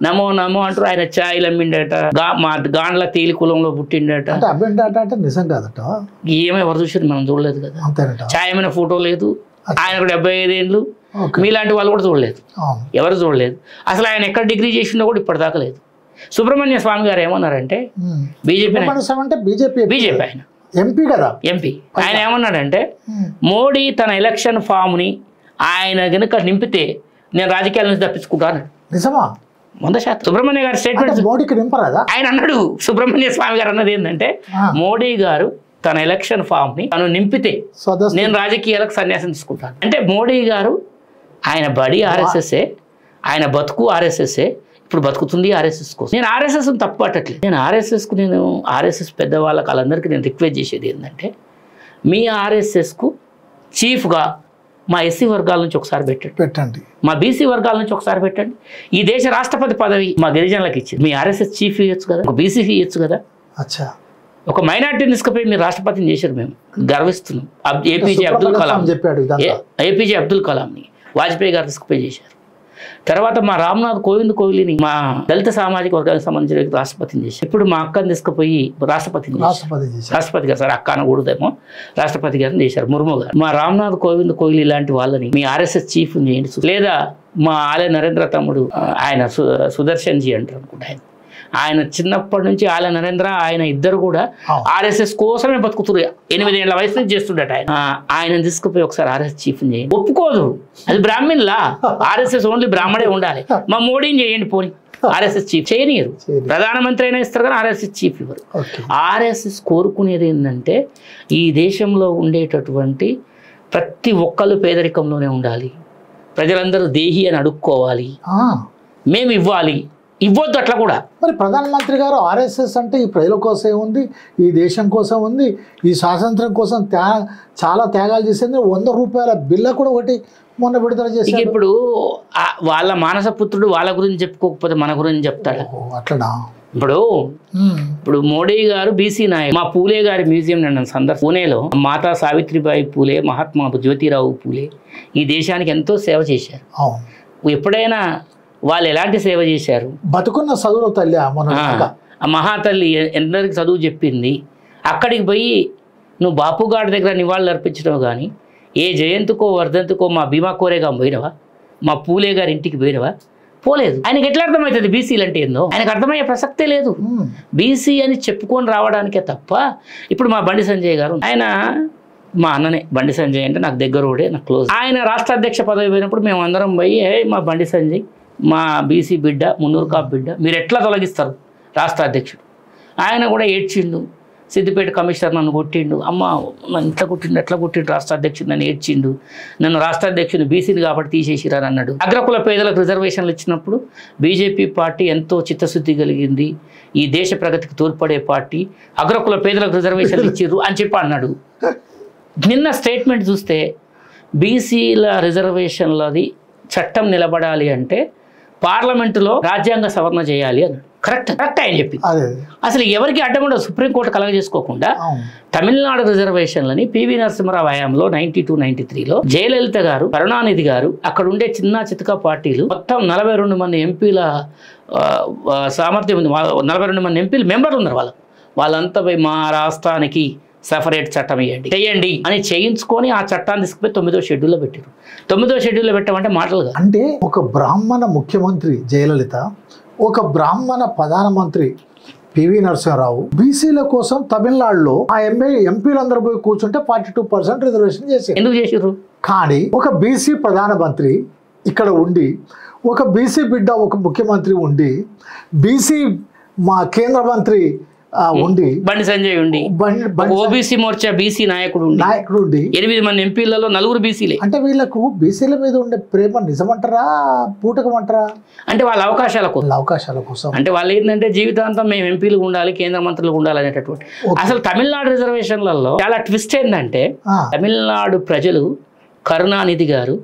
నమో నమో అంటారు. ఆయన ఛాయలు అమ్మిండట, మా గాండ్ల తేలి కులంలో పుట్టిండట. ఏమో ఎవరు చూసారు, మనం చూడలేదు కదా. ఛాయ్ అమ్మిన ఫోటో లేదు, ఆయనకు 75 ఏళ్ళు, మీలాంటి వాళ్ళు కూడా చూడలేదు, ఎవరు చూడలేదు. అసలు ఆయన ఎక్కడ డిగ్రీ చేసిందో కూడా ఇప్పటిదాకా లేదు. సుబ్రహ్మణ్య స్వామి గారు ఏమన్నారంటే, బీజేపీ ఆయన ఎంపీ కదా, ఎంపీ, ఆయన ఏమన్నాడంటే, మోడీ తన ఎలక్షన్ ఫామ్ ని ఆయన గనుక నింపితే నేను రాజకీయాల నుంచి తప్పించుకుంటాను. నిజమా? 100%. సుబ్రహ్మణ్య గారి స్టేట్మెంట్ మోడీకి నింపరాదా? ఆయన అన్నాడు. సుబ్రహ్మణ్య స్వామి గారు అన్నది ఏంటంటే, మోడీ గారు తన ఎలక్షన్ ఫామ్ ని తను నింపితే నేను రాజకీయాలకు సన్యాసం తీసుకుంటాను. అంటే మోడీ గారు ఆయన బడి ఆర్ఎస్ఎస్ఏ, ఆయన బతుకు ఆర్ఎస్ఎస్ఏ, ఇప్పుడు బతుకుతుంది ఆర్ఎస్ఎస్ కోసం. నేను ఆర్ఎస్ఎస్ తప్పు పట్టట్లేదు. నేను ఆర్ఎస్ఎస్కు, నేను ఆర్ఎస్ఎస్ పెద్దవాళ్ళకి వాళ్ళందరికీ నేను రిక్వెస్ట్ చేసేది ఏంటంటే, మీ ఆర్ఎస్ఎస్కు చీఫ్గా మా ఎస్సీ వర్గాల నుంచి ఒకసారి పెట్టండి, మా బీసీ వర్గాల నుంచి ఒకసారి పెట్టండి. ఈ దేశ రాష్ట్రపతి పదవి మా గిరిజనులకు ఇచ్చింది, మీ ఆర్ఎస్ఎస్ చీఫ్ ఇవ్వచ్చు కదా, ఒక బీసీ ఇవ్వచ్చు కదా. ఒక మైనార్టీని తీసుకుపోయి మీరు రాష్ట్రపతిని చేశారు, మేము గర్విస్తున్నాం. ఏపీజే అబ్దుల్ కలాం చెప్పాడు, ఏపీజే అబ్దుల్ కలాంని వాజ్పేయి గారు తీసుకుపోయి చేశారు. తర్వాత మా రామ్నాథ్ కోవింద్ని మా దళిత సామాజిక వర్గానికి సంబంధించిన రాష్ట్రపతిని చేశారు. ఇప్పుడు మా అక్కని తీసుకుపోయి రాష్ట్రపతి గారు, సార్ అక్క అనకూడదేమో, రాష్ట్రపతి గారిని చేశారు ముర్ము గారు. మా రామ్నాథ్ కోవింద్ ఇలాంటి వాళ్ళని మీ ఆర్ఎస్ఎస్ చీఫ్ చేయండి. లేదా మా ఆలయ నరేంద్ర తమ్ముడు, ఆయన సుదర్శన్ జీ అంటారు అనుకుంటా, ఆయన చిన్నప్పటి నుంచి ఆల నరేంద్ర ఆయన ఇద్దరు కూడా ఆర్ఎస్ఎస్ కోసమే బతుకుతున్నారు. 8 ఏళ్ల వయసు నుంచి చేస్తుండట. ఆయన తీసుకుపోయి ఒకసారి ఆర్ఎస్ఎస్ చీఫ్ చేయండి. ఒప్పుకోదు, అది బ్రాహ్మణులా, ఆర్ఎస్ఎస్ ఓన్లీ బ్రాహ్మణే ఉండాలి. మా మోడీని చేయండి, పోనీ ఆర్ఎస్ఎస్ చీఫ్ చేయనియరు. ప్రధానమంత్రి అయినా ఇస్తారు కానీ ఆర్ఎస్ఎస్ చీఫ్ ఇవ్వరు. ఆర్ఎస్ఎస్ కోరుకునేది ఏంటంటే, ఈ దేశంలో ఉండేటటువంటి ప్రతి ఒక్కళ్ళు పేదరికంలోనే ఉండాలి, ప్రజలందరూ దేహి అని అడుక్కోవాలి, మేము ఇవ్వాలి, ఇవ్వద్దు అట్లా కూడా. మరి ప్రధానమంత్రి గారు ఆర్ఎస్ఎస్ అంటే ఈ ప్రజల కోసమే ఉంది, ఈ దేశం కోసం ఉంది, ఈ స్వాతంత్రం కోసం చాలా త్యాగాలు చేసింది. 100 రూపాయల బిల్ల కూడా ఒకటి మొన్న విడుదల చేసి. ఇప్పుడు వాళ్ళ మానసపుత్రుడు వాళ్ళ గురించి చెప్పుకోకపోతే మన గురించి చెప్తాడు. అట్లనా? ఇప్పుడు మోడీ గారు బీసీ నాయకుడు. మా పూలే గారి మ్యూజియం నన్ను పూణేలో మాతా సావిత్రిబాయి పూలే, మహాత్మా జ్యోతిరావు పూలే ఈ దేశానికి ఎంతో సేవ చేశారు. ఎప్పుడైనా వాళ్ళు ఎలాంటి సేవ చేశారు? బతుకున్న చదువు తల్లి, ఆ మహాతల్లి ఎందరికి చదువు చెప్పింది. అక్కడికి పోయి నువ్వు బాపుగాడి దగ్గర నివాళులు అర్పించడం కానీ, ఏ జయంతికో వర్ధంతికో మా భీమా కోరేగా పోయినవా, మా పూలే గారి ఇంటికి పోయినవా? పోలేదు. ఆయనకి ఎట్లా అర్థమవుతుంది బీసీలు అంటే ఏందో? ఆయనకు అర్థమయ్యే ప్రసక్తే లేదు. బీసీ అని చెప్పుకొని రావడానికే తప్ప. ఇప్పుడు మా బండి సంజయ్ గారు, ఆయన మా అన్ననే. బండి సంజయ్ అంటే నాకు దగ్గరోడే, నాకు క్లోజ్. ఆయన రాష్ట్ర అధ్యక్ష పదవి పోయినప్పుడు మేము అందరం పోయి, మా బండి సంజయ్ మా బీసీ బిడ్డ, మున్నూరు కాపు బిడ్డ, మీరు ఎట్లా తొలగిస్తారు రాష్ట్ర అధ్యక్షుడు? ఆయన కూడా ఏడ్చిండు, సిద్దిపేట కమిషనర్ నన్ను కొట్టిండు, అమ్మ నన్ను ఇట్లా కొట్టిండు అట్లా కొట్టిండు, రాష్ట్ర అధ్యక్షుడు నన్ను ఏడ్చిండు, నన్ను రాష్ట్ర అధ్యక్షుడు బీసీలు కాబట్టి తీసేసిరని అన్నాడు. అగ్రకుల పేదలకు రిజర్వేషన్లు ఇచ్చినప్పుడు బీజేపీ పార్టీ ఎంతో చిత్తశుద్ధి కలిగింది, ఈ దేశ ప్రగతికి తోడ్పడే పార్టీ, అగ్రకుల పేదలకు రిజర్వేషన్లు ఇచ్చిర్రు అని చెప్పి అన్నాడు. నిన్న స్టేట్మెంట్ చూస్తే బీసీల రిజర్వేషన్లది చట్టం నిలబడాలి అంటే పార్లమెంటులో రాజ్యాంగ సవరణ చేయాలి అన్నాడు. కరెక్ట్ ఆయన చెప్పి అసలు ఎవరికి అడ్డం ఉండదు. సుప్రీంకోర్టు కలగ చేసుకోకుండా తమిళనాడు రిజర్వేషన్లని పివి నరసింహరావు హయాంలో 92-93లో జయలలిత గారు, కరుణానిధి గారు, అక్కడ ఉండే చిన్న చితక పార్టీలు మొత్తం 42 మంది ఎంపీల సామర్థ్యం ఉంది, 42 మంది ఎంపీలు మెంబర్లు ఉన్నారు. వాళ్ళంతా పోయి మా రాష్ట్రానికి సెపరేట్ చట్టం చేయండి అని చేయించుకొని ఆ చట్టాన్ని తీసుకుపోయి 9వ షెడ్యూల్లో పెట్టారు. 9వ షెడ్యూల్లో పెట్టామంటే మాటలుగా. అంటే ఒక బ్రాహ్మణ ముఖ్యమంత్రి జయలలిత, ఒక బ్రాహ్మణ ప్రధానమంత్రి పివి నరసింహరావు బీసీల కోసం తమిళనాడులో ఆ ఎంపీలందరూ పోయి కూర్చుంటే 42% రిజర్వేషన్ చేశారు. ఎందుకు చేసారు? కానీ ఒక బీసీ ప్రధానమంత్రి ఇక్కడ ఉండి, ఒక బీసీ బిడ్డ ఒక ముఖ్యమంత్రి ఉండి, బీసీ మా కేంద్ర మంత్రి ఉండి, బండి సంజయ్ ఉండి, ఓబీసీ మోర్చా బీసీ నాయకుడు ఉండి 8 మంది ఎంపీలలో 4 బీసీలే. అంటే వీళ్ళకు బీసీల మీద ఉండే ప్రేమ నిజమంటారా పూటకమంటారా? అంటే వాళ్ళ అవకాశాల కోసం అంటే వాళ్ళు ఏంటంటే జీవితాంతం మేము ఎంపీలు ఉండాలి, కేంద్ర మంత్రులు ఉండాలి అనేటటువంటి. అసలు తమిళనాడు రిజర్వేషన్లలో చాలా ట్విస్ట్ ఏంటంటే తమిళనాడు ప్రజలు కరుణానిధి గారు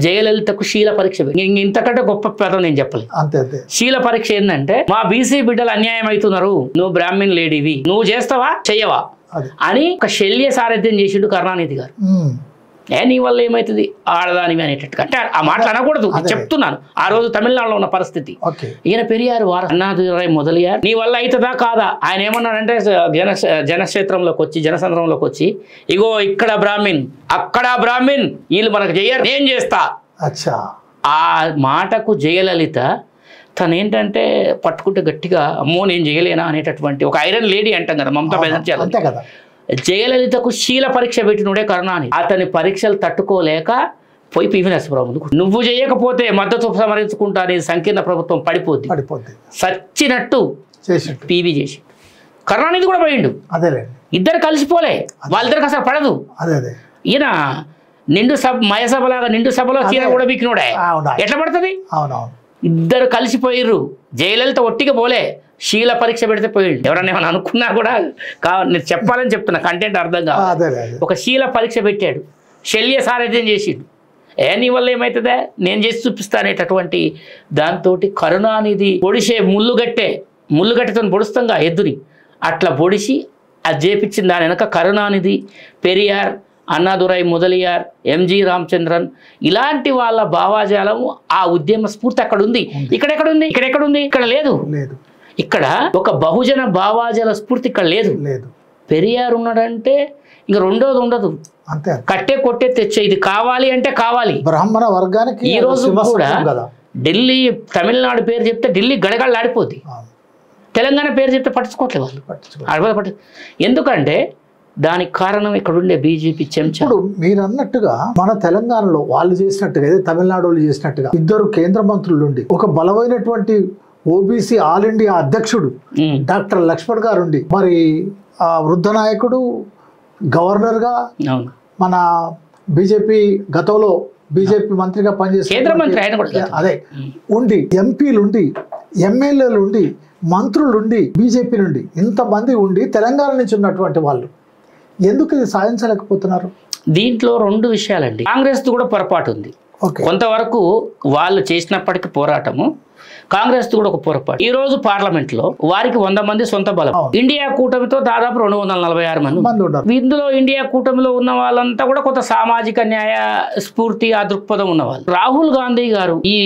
జయలలితకు శీల పరీక్ష, ఇంతకంటే గొప్ప పదం నేను చెప్పలేదు. అంతే. శీల పరీక్ష ఏంటంటే మా బీసీ బిడ్డలు అన్యాయం అవుతున్నారు, నువ్వు బ్రాహ్మణ్ లేడీవి, నువ్వు చేస్తావా చెయ్యవా అని ఒక శల్య సారథ్యం చేసిండు కరుణానిధి గారు. నీ వల్ల ఏమవుతుంది ఆడదానివి అనేటట్టు. అంటే ఆ మాటలు అనకూడదు, చెప్తున్నాను. ఆ రోజు తమిళనాడులో ఉన్న పరిస్థితి. ఈయన పెరియారు అన్నాదురై మొదలయ్యారు, నీ వల్ల అవుతుందా కాదా? ఆయన ఏమన్నాడంటే జనక్షేత్రంలోకి వచ్చి, జనసంద్రంలోకి వచ్చి, ఇగో ఇక్కడ బ్రాహ్మిన్ అక్కడ బ్రాహ్మిన్, వీళ్ళు మనకు చెయ్యరు, నేను చేస్తా. ఆ మాటకు జయలలిత తనేంటంటే పట్టుకుంటే గట్టిగా అమ్మో నేను చేయలేనా అనేటటువంటి ఒక ఐరన్ లేడీ అంటాం కదా, మమతా బెనర్జీ కదా. జయలలితకు శీల పరీక్ష పెట్టినోడే కరుణానిధి. అతని పరీక్షలు తట్టుకోలేక పోయి పివి నరసింహరావు ముందు, నువ్వు చేయకపోతే మద్దతు సమరించుకుంటా నీ సంకీర్ణ ప్రభుత్వం పడిపోద్ది సచ్చినట్టు పివి చేసి. కరుణానిధి కూడా పోయిండు, ఇద్దరు కలిసిపోలే, వాళ్ళిద్దరికి అసలు పడదు. ఈయన నిండు మయసభలాగా నిండు సభలో చీర కూడా బిక్కినోడే, ఎట్లా పడుతుంది? ఇద్దరు కలిసిపోయిర్రు. జయలలిత ఒట్టిగా పోలే, శీల పరీక్ష పెడితే పోయిండు. ఎవరన్నా ఏమన్నా అనుకున్నా కూడా నేను చెప్పాలని చెప్తున్నా, కంటెంట్ అర్థం కాదు. ఒక శీల పరీక్ష పెట్టాడు, శల్య సారథ్యం చేసిండు. నీ వల్ల ఏమవుతుందా నేను చేసి చూపిస్తా అనేటటువంటి దాంతో కరుణానిధి పొడిసే ముళ్ళుగట్టెతో పొడుస్తాంగా ఎద్దుని, అట్లా పొడిసి అది చేపించిన దాని వెనక కరుణానిధి, పెరియార్, అన్నాదురై మొదలియార్, ఎంజి రామచంద్రన్ ఇలాంటి వాళ్ళ భావాజాలము, ఆ ఉద్యమ స్ఫూర్తి అక్కడ ఉంది. ఇక్కడెక్కడుంది? ఇక్కడ లేదు. ఇక్కడ ఒక బహుజన భావాజాల స్ఫూర్తి ఇక్కడ లేదు. పెరియార్ ఉన్నాడంటే ఇంక రెండోది ఉండదు, కట్టే కొట్టే తెచ్చే, ఇది కావాలి అంటే కావాలి. బ్రాహ్మణ వర్గానికి ఈ రోజు కూడా ఢిల్లీ తమిళనాడు పేరు చెప్తే ఢిల్లీ గడగడలు ఆడిపోద్ది, తెలంగాణ పేరు చెప్తే పట్టించుకోవట్లేదు వాళ్ళు. ఎందుకంటే దానికి కారణం ఇక్కడ ఉండే బీజేపీ చెంచా. ఇప్పుడు మీరు అన్నట్టుగా మన తెలంగాణలో వాళ్ళు చేసినట్టుగా, తమిళనాడు వాళ్ళు చేసినట్టుగా 2 కేంద్ర మంత్రులు ఉండి, ఒక బలమైనటువంటి ఓబీసీ ఆల్ ఇండియా అధ్యక్షుడు డాక్టర్ లక్ష్మణ్ గారు ఉండి, మరి ఆ వృద్ధ నాయకుడు గవర్నర్గా, మన బీజేపీ గతంలో బీజేపీ మంత్రిగా పనిచేసే అదే ఉండి, ఎంపీలుండి, ఎమ్మెల్యేలుండి, మంత్రులుండి, బీజేపీ నుండి ఇంతమంది ఉండి తెలంగాణ నుంచి ఉన్నటువంటి వాళ్ళు ఎందుకు ఇది సాధించలేకపోతున్నారు? దీంట్లో 2 విషయాలండి. కాంగ్రెస్ కూడా పొరపాటు ఉంది. కొంతవరకు వాళ్ళు చేసినప్పటికీ పోరాటము, కాంగ్రెస్ కూడా ఒక పొరపాటు. ఈ రోజు పార్లమెంట్ లో వారికి 100 మంది సొంత బలం, ఇండియా కూటమితో దాదాపు 246 మంది ఉన్నారు. ఇందులో ఇండియా కూటమిలో ఉన్న వాళ్ళంతా కూడా కొంత సామాజిక న్యాయ స్ఫూర్తి ఆ దృక్పథం ఉన్నవాళ్ళు. రాహుల్ గాంధీ గారు ఈ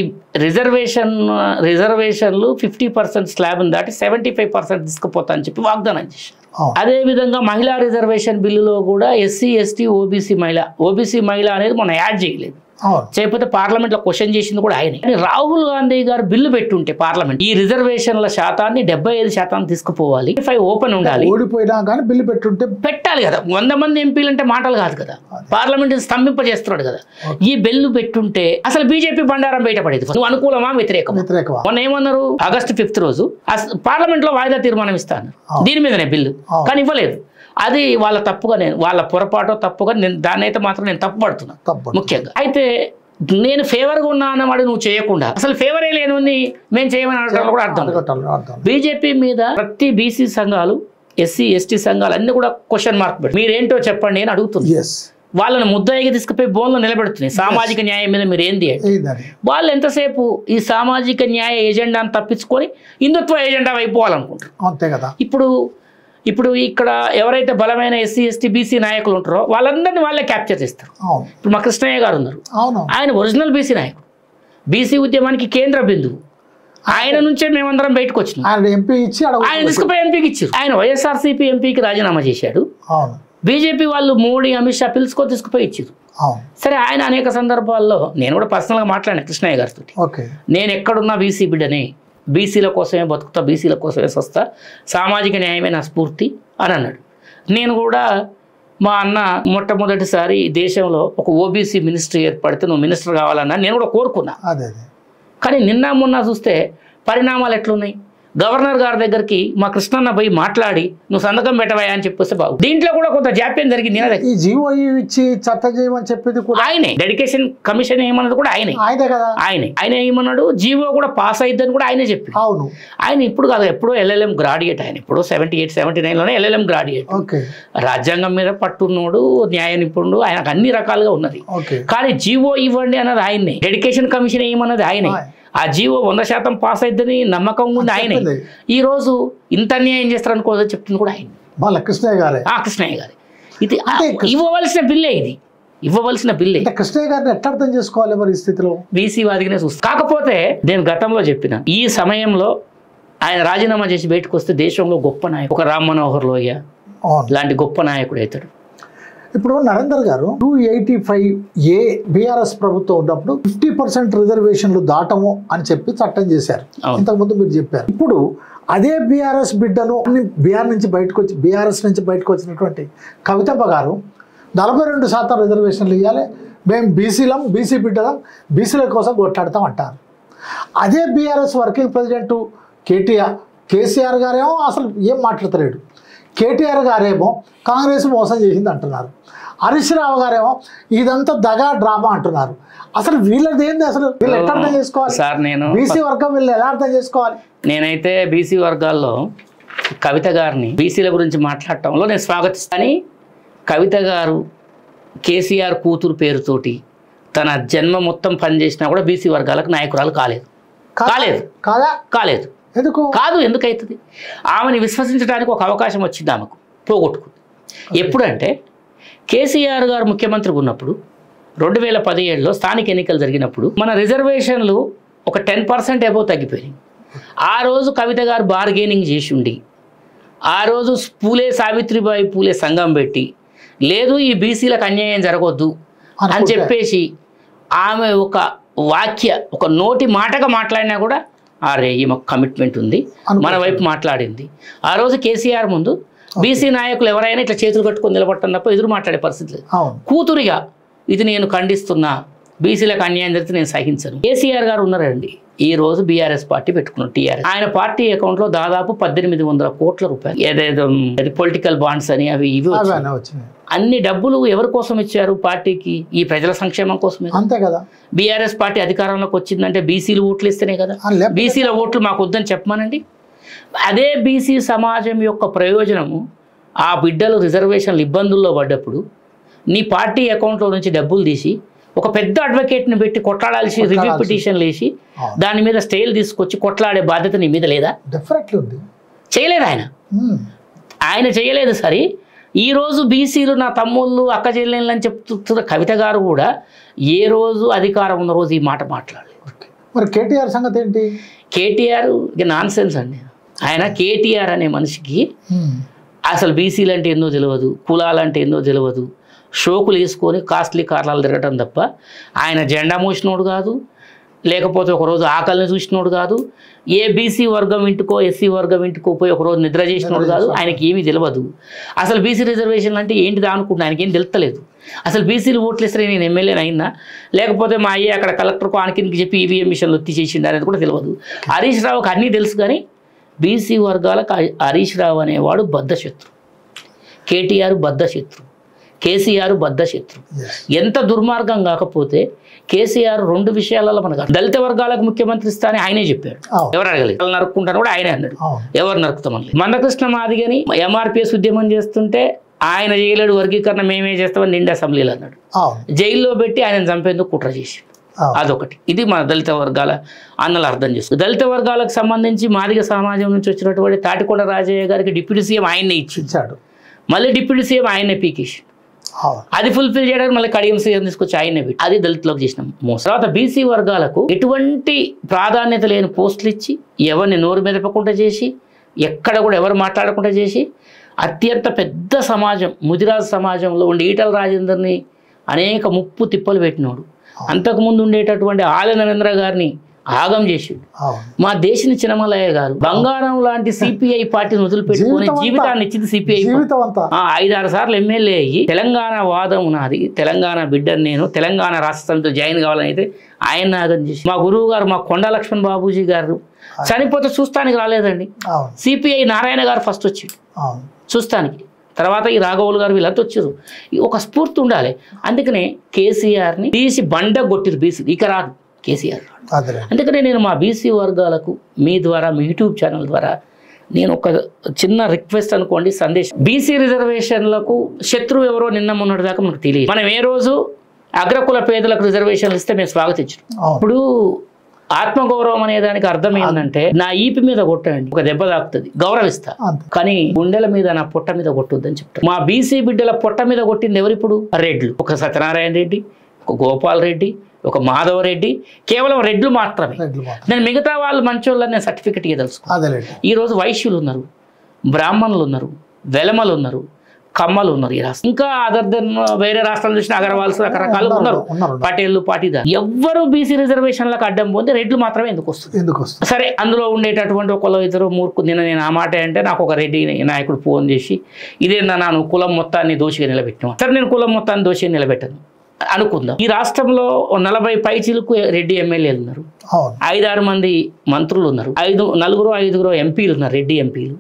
రిజర్వేషన్లు 50% స్లాబ్ దాటి 75% తీసుకుపోతా అని చెప్పి వాగ్దానం చేశారు. అదే విధంగా మహిళా రిజర్వేషన్ బిల్లులో కూడా ఎస్సీ ఎస్టీ ఓబీసీ మహిళ అనేది మనం యాడ్ చేయలేదు. చేయకపోతే పార్లమెంట్ లో క్వశ్చన్ చేసింది కూడా ఆయన. రాహుల్ గాంధీ గారు బిల్లు పెట్టుంటే పార్లమెంట్ ఈ రిజర్వేషన్ల శాతాన్ని 75% తీసుకుపోవాలి, 5 ఓపెన్ ఉండాలి, ఓడిపోయినా కానీ బిల్లు పెట్టుంటే పెట్టాలి కదా. 100 మంది ఎంపీలు అంటే మాటలు కాదు కదా, పార్లమెంట్ స్తంభింపజేస్తున్నాడు కదా. ఈ బిల్లు పెట్టుంటే అసలు బీజేపీ బండారం బయటపడేది. నువ్వు అనుకూలమా వ్యతిరేకమా? మొన్న ఏమన్నారు, ఆగస్టు 5 రోజు పార్లమెంట్ లో వాయిదా తీర్మానం ఇస్తాను దీని మీదనే బిల్లు, కానీ ఇవ్వలేదు. అది వాళ్ళ తప్పుగా వాళ్ళ పొరపాటు తప్పుగా దాన్ని అయితే మాత్రం నేను తప్పుపడుతున్నా ముఖ్యంగా. అయితే నేను ఫేవర్గా ఉన్నా అన్నవాడు నువ్వు చేయకుండా అసలు ఫేవరే లేని మేము చేయమని అనడం కూడా అర్థం. బీజేపీ మీద ప్రతి బీసీ సంఘాలు, ఎస్సీ ఎస్టీ సంఘాలు అన్ని కూడా క్వశ్చన్ మార్క్ పెట్టి మీరేంటో చెప్పండి అని అడుగుతుంది. వాళ్ళని ముద్దాయిగా తీసుకుపోయి బోన్లో నిలబెడుతున్నాయి. సామాజిక న్యాయం మీద మీరు ఏంది అంటే వాళ్ళు ఎంతసేపు ఈ సామాజిక న్యాయ ఎజెండాను తప్పించుకొని హిందుత్వ ఎజెండా అయిపోవాలనుకుంటారు. అంతే కదా. ఇప్పుడు ఇక్కడ ఎవరైతే బలమైన ఎస్సీ ఎస్టీ బీసీ నాయకులు ఉంటారో వాళ్ళందరినీ వాళ్ళే క్యాప్చర్ చేస్తారు. ఇప్పుడు మా కృష్ణయ్య గారు ఉన్నారు, ఆయన ఒరిజినల్ బీసీ నాయకుడు, బీసీ ఉద్యమానికి కేంద్ర బిందువు. ఆయన నుంచే మేమందరం బయటకు వచ్చినాం. ఆయన తీసుకుపోయి ఎంపీకి ఇచ్చారు. ఆయన వైఎస్ఆర్సీపీ ఎంపీకి రాజీనామా చేశాడు. బీజేపీ వాళ్ళు మోడీ అమిత్ షా పిలుచుకొని తీసుకుపోయి ఇచ్చారు. సరే, ఆయన అనేక సందర్భాల్లో నేను కూడా పర్సనల్గా మాట్లాడాను కృష్ణయ్య గారితో. నేను ఎక్కడున్నా బీసీ బిడ్డనే, బీసీల కోసమే బతుకుతా, బీసీల కోసమే వస్తా, సామాజిక న్యాయమే నా స్ఫూర్తి అని అన్నాడు. నేను కూడా మా అన్న మొట్టమొదటిసారి దేశంలో ఒక ఓబీసీ మినిస్ట్రీ ఏర్పడితే నువ్వు మినిస్టర్ కావాలన్నా నేను కూడా కోరుకున్నా. కానీ నిన్న మొన్న చూస్తే పరిణామాలు ఎట్లున్నాయి. గవర్నర్ గారి దగ్గరికి మా కృష్ణన్న పోయి మాట్లాడి నువ్వు సంతకం పెట్టవయా అని చెప్పొస్తే బాగు. దీంట్లో కూడా కొంత జాప్యం జరిగింది. ఈ జీవో ఇచ్చి చట్టం చేయమని చెప్పేది కూడా ఆయనే. డెడికేషన్ కమిషన్ ఏమన్నది కూడా ఆయనే. ఆయన ఏమన్నాడు, జీవో కూడా పాస్ అయిద్దని కూడా ఆయనే చెప్పి. ఆయన ఇప్పుడు కాదు, ఎప్పుడో LLM గ్రాడ్యుయేట్. ఆయన ఇప్పుడు 78, 79లోనే LLM గ్రాడ్యుయేట్. రాజ్యాంగం మీద పట్టున్నోడు, న్యాయ నిపుణుడు, ఆయనకు అన్ని రకాలుగా ఉన్నది. కానీ జీవో ఇవ్వండి అన్నది ఆయనే. డెడికేషన్ కమిషన్ ఏమన్నది ఆయనే. ఆ జీవో 100% పాస్ అయిద్దని నమ్మకం ఉంది ఆయనే. ఈ రోజు ఇంత అన్యాయం చేస్తారనుకోదని చెప్తుంది కూడా ఆయన, కృష్ణయ్య గారే. కృష్ణయ్య గారే. ఇది ఇవ్వవలసిన బిల్లే, ఇది ఇవ్వవలసిన బిల్లే. కృష్ణయ్య గారిని ఎట్లా అర్థం చేసుకోవాలి మరి ఈ స్థితిలో? బీసీ వాదిగానే చూస్తాను. కాకపోతే నేను గతంలో చెప్పిన ఈ సమయంలో ఆయన రాజీనామా చేసి బయటకు వస్తే దేశంలో గొప్ప నాయకుడు, ఒక రామ్ మనోహర్ లోహియా లాంటి గొప్ప నాయకుడు అవుతాడు. ఇప్పుడు నరేందర్ గారు 285A బీఆర్ఎస్ ప్రభుత్వం ఉన్నప్పుడు 50% రిజర్వేషన్లు దాటము అని చెప్పి చట్టం చేశారు. ఇంతకుముందు మీరు చెప్పారు. ఇప్పుడు అదే బీఆర్ఎస్ బిడ్డను బీఆర్ఎస్ నుంచి బయటకు వచ్చినటువంటి కవితమ్మ గారు 42% రిజర్వేషన్లు ఇవ్వాలి, మేము బీసీలం, బీసీ బిడ్డలం, బీసీల కోసం కొట్లాడతాం అంటారు. అదే బీఆర్ఎస్ వర్కింగ్ ప్రెసిడెంట్ కేసీఆర్ గారేమో అసలు ఏం మాట్లాడతలేడు. కేటీఆర్ గారేమో కాంగ్రెస్ మోసం చేసింది అంటున్నారు. హరీష్ రావు గారేమో ఇదంతా దగా డ్రామా అంటున్నారు. అసలు వీళ్ళది ఏంది? అసలు వీళ్ళు ఎట్లా అర్థం చేసుకోవాలి సార్? నేను బీసీ వర్గం వీళ్ళు ఎలా అర్థం చేసుకోవాలి? నేనైతే బీసీ వర్గాల్లో కవిత గారిని బీసీల గురించి మాట్లాడటంలో నేను స్వాగతిస్తాను. కవిత గారు కేసీఆర్ కూతురు పేరుతోటి తన జన్మ మొత్తం పనిచేసినా కూడా బీసీ వర్గాలకు నాయకురాలు కాలేదు. కాదు. ఎందుకైతుంది? ఆమెని విశ్వసించడానికి ఒక అవకాశం వచ్చింది, ఆమెకు పోగొట్టుకుంది. ఎప్పుడంటే కేసీఆర్ గారు ముఖ్యమంత్రిగా ఉన్నప్పుడు 2017లో స్థానిక ఎన్నికలు జరిగినప్పుడు మన రిజర్వేషన్లు ఒక 10% అబోవ్ తగ్గిపోయినాయి. ఆ రోజు కవిత గారు బార్గెనింగ్ చేసి ఉండి ఆ రోజు సావిత్రిబాయి పూలే సంఘం పెట్టి లేదు ఈ బీసీలకు అన్యాయం జరగొద్దు అని చెప్పేసి ఆమె ఒక నోటి మాటగా మాట్లాడినా కూడా అరే ఈమెకు కమిట్మెంట్ ఉంది మన వైపు మాట్లాడింది. ఆ రోజు కేసీఆర్ ముందు బీసీ నాయకులు ఎవరైనా ఇట్లా చేతులు కట్టుకొని నిలబట్టడం తప్ప ఎదురు మాట్లాడే పరిస్థితి లేదు. కూతురిగా ఇది నేను ఖండిస్తున్నా, బీసీలకు అన్యాయం జరిగితే నేను సహించను. కేసీఆర్ గారు ఉన్నారండి, ఈ రోజు బీఆర్ఎస్ పార్టీ పెట్టుకున్నాడు. టీఆర్ఎస్ ఆయన పార్టీ అకౌంట్లో దాదాపు 1800 కోట్ల రూపాయలు ఏదేదో పొలిటికల్ బాండ్స్ అని అవి ఇవి అన్ని డబ్బులు ఎవరి కోసం ఇచ్చారు? పార్టీకి, ఈ ప్రజల సంక్షేమం కోసమే. అంతే కదా. బీఆర్ఎస్ పార్టీ అధికారంలోకి వచ్చిందంటే బీసీలు ఓట్లు ఇస్తేనే కదా. బీసీల ఓట్లు మాకు వద్దని చెప్పమానండి. అదే బీసీ సమాజం యొక్క ప్రయోజనము ఆ బిడ్డలు రిజర్వేషన్లు ఇబ్బందుల్లో పడ్డప్పుడు నీ పార్టీ అకౌంట్లో నుంచి డబ్బులు తీసి ఒక పెద్ద అడ్వకేట్ని పెట్టి కొట్లాడాల్సి రివ్యూ పిటిషన్లు వేసి దాని మీద స్టేలు తీసుకొచ్చి కొట్లాడే బాధ్యత నీ మీద లేదా? చేయలేదు ఆయన చేయలేదు. సరే, ఈరోజు బీసీలు నా తమ్ముళ్ళు అక్క చెల్లెళ్ళు అని చెప్తున్న కవిత గారు కూడా ఏ రోజు అధికారం ఉన్న రోజు ఈ మాట మాట్లాడలేదు. మరి కేటీఆర్ సంగతి ఏంటి? కేటీఆర్ నాన్ సెన్స్ అండి. ఆయన కేటీఆర్ అనే మనిషికి అసలు బీసీలు అంటే ఎన్నో తెలియదు, కులాలు అంటే ఎన్నో తెలియదు, షోకులు వేసుకొని కాస్ట్లీ కార్లాలు తిరగటం తప్ప ఆయన జెండా మోసినోడు కాదు, లేకపోతే ఒకరోజు ఆకలిని చూసినోడు కాదు, ఏ బీసీ వర్గం ఇంటికో ఎస్సీ వర్గం ఇంటికో పోయి ఒకరోజు నిద్ర చేసినోడు కాదు. ఆయనకి ఏమీ తెలియదు. అసలు బీసీ రిజర్వేషన్లు అంటే ఏంటిదా అనుకుంటున్నా, ఆయనకి ఏం తెలుస్తలేదు. అసలు బీసీలు ఓట్లు ఇస్తే నేను ఎమ్మెల్యేని అయినా, లేకపోతే మా అయ్యే అక్కడ కలెక్టర్కు ఆనకినికి చెప్పి ఈవీఎం మిషన్లు ఒత్తి చేసింది అనేది కూడా తెలియదు. హరీష్ రావుకి అన్నీ తెలుసు, కానీ బీసీ వర్గాలకు హరీష్ రావు అనేవాడు బద్ధశత్రు. కేటీఆర్ బద్ధశత్రు, కేసీఆర్ బద్ధశత్రు. ఎంత దుర్మార్గం కాకపోతే కేసీఆర్ 2 విషయాలలో మనకు దళిత వర్గాలకు ముఖ్యమంత్రి ఇస్తా అని ఆయనే చెప్పాడు. ఎవరు అడగలేదు. వాళ్ళు నరుక్కుంటాను కూడా ఆయనే అన్నాడు. ఎవరు నరుకుతామని. మందకృష్ణ మాదిగని ఎంఆర్పిఎస్ ఉద్యమం చేస్తుంటే ఆయన చేయలేడు, వర్గీకరణ మేమే చేస్తామని నిండు అసెంబ్లీలో అన్నాడు. జైల్లో పెట్టి ఆయన చంపేందుకు కుట్ర చేసి అదొకటి. ఇది మన దళిత వర్గాల అన్నలు అర్థం చేసుకో. దళిత వర్గాలకు సంబంధించి మాదిగ సమాజం నుంచి వచ్చినటువంటి తాటికొండ రాజయ్య గారికి డిప్యూటీ సీఎం ఆయన్నే ఇచ్చాడు. మళ్ళీ డిప్యూటీ సీఎం ఆయన్నే పీకేసి అది ఫుల్ఫిల్ చేయడానికి మళ్ళీ కడియం సీఎం తీసుకొచ్చి ఆయన్నే పెట్టి అది దళితులకు చేసిన మోసం. తర్వాత బీసీ వర్గాలకు ఎటువంటి ప్రాధాన్యత లేని పోస్టులు ఇచ్చి ఎవరిని నోరు మెదపకుండా చేసి ఎక్కడ కూడా ఎవరు మాట్లాడకుండా చేసి అత్యంత పెద్ద సమాజం ముదిరాజు సమాజంలో ఉండి ఈటల రాజేందర్ని అనేక ముప్పు తిప్పలు పెట్టినోడు. అంతకుముందు ఉండేటటువంటి ఆల నరేంద్ర గారిని ఆగం చేసి మా దేశని చినమలయ్య గారు బంగారం లాంటి సిపిఐ పార్టీని వదిలిపెట్టుకుని జీవితాన్ని ఇచ్చింది సిపిఐ. 5-6 సార్లు ఎమ్మెల్యే అయ్యి తెలంగాణ వాదం నాది, తెలంగాణ బిడ్డను నేను, తెలంగాణ రాష్ట్ర సమితిలో జాయిన్ కావాలని అయితే ఆయన ఆగం చేసి మా గురువు గారు మా కొండ లక్ష్మణ్ బాబూజీ గారు చనిపోతే చూస్తానికి రాలేదండి. సిపిఐ నారాయణ గారు ఫస్ట్ వచ్చింది చూస్తానికి, తర్వాత ఈ రాఘవులు గారు వీళ్ళంతా వచ్చారు. ఒక స్ఫూర్తి ఉండాలి. అందుకనే కేసీఆర్ని తీసి బండ కొట్టిరు బీసీ, ఇక రాదు కేసీఆర్. అందుకనే నేను మా బీసీ వర్గాలకు మీ ద్వారా మీ యూట్యూబ్ ఛానల్ ద్వారా నేను ఒక చిన్న రిక్వెస్ట్ అనుకోండి, సందేశం. బీసీ రిజర్వేషన్లకు శత్రువు ఎవరో నిన్న మొన్నటి దాకా మనకు తెలియదు. మనం ఏ రోజు అగ్రకుల పేదలకు రిజర్వేషన్లు ఇస్తే మేము స్వాగతించాం. ఇప్పుడు ఆత్మగౌరవం అనే దానికి అర్థం ఏంటంటే నా ఈపి మీద కొట్టండి, ఒక దెబ్బ తాకుతుంది, గౌరవిస్తా, కానీ గుండెల మీద నా పొట్ట మీద కొట్టొద్దని చెప్తాను. మా బీసీ బిడ్డల పొట్ట మీద కొట్టింది ఎవరు? ఇప్పుడు రెడ్లు. ఒక సత్యనారాయణ రెడ్డి, ఒక గోపాల్ రెడ్డి, ఒక మాధవ రెడ్డి, కేవలం రెడ్లు మాత్రమే. నేను మిగతా వాళ్ళు మంచోళ్ళని నేను సర్టిఫికెట్ ఇవ్వదలుచుకున్నాను. ఈరోజు వైశ్యులు ఉన్నారు, బ్రాహ్మణులు ఉన్నారు, వెలమలు ఉన్నారు, కమ్మలు ఉన్నారు. ఈ రాష్ట్రం ఇంకా అదర్ దెన్ వేరే రాష్ట్రాలు చూసిన అగర్వాల్స్ రకరకాలు ఉన్నారు, పటేళ్ళు, పాటీదారు. ఎవ్వరు బీసీ రిజర్వేషన్లకు అడ్డం పోతే రెడ్లు మాత్రమే ఎందుకు వస్తుంది? సరే, అందులో ఉండేటటువంటి ఒకళ్ళు ఇద్దరు మూర్ఖు. నేను ఆ మాట అంటే నాకు ఒక రెడ్డి నాయకుడు ఫోన్ చేసి ఇదేనా నువ్వు కులం మొత్తాన్ని దోషిగా నిలబెట్టినా? సరే, నేను కులం మొత్తాన్ని దోషిగా నిలబెట్టాను అనుకుందాం. ఈ రాష్ట్రంలో 40 పైచీలకు రెడ్డి ఎమ్మెల్యేలు ఉన్నారు, 5-6 మంది మంత్రులు ఉన్నారు, 4-5 ఎంపీలు ఉన్నారు, రెడ్డి ఎంపీలు,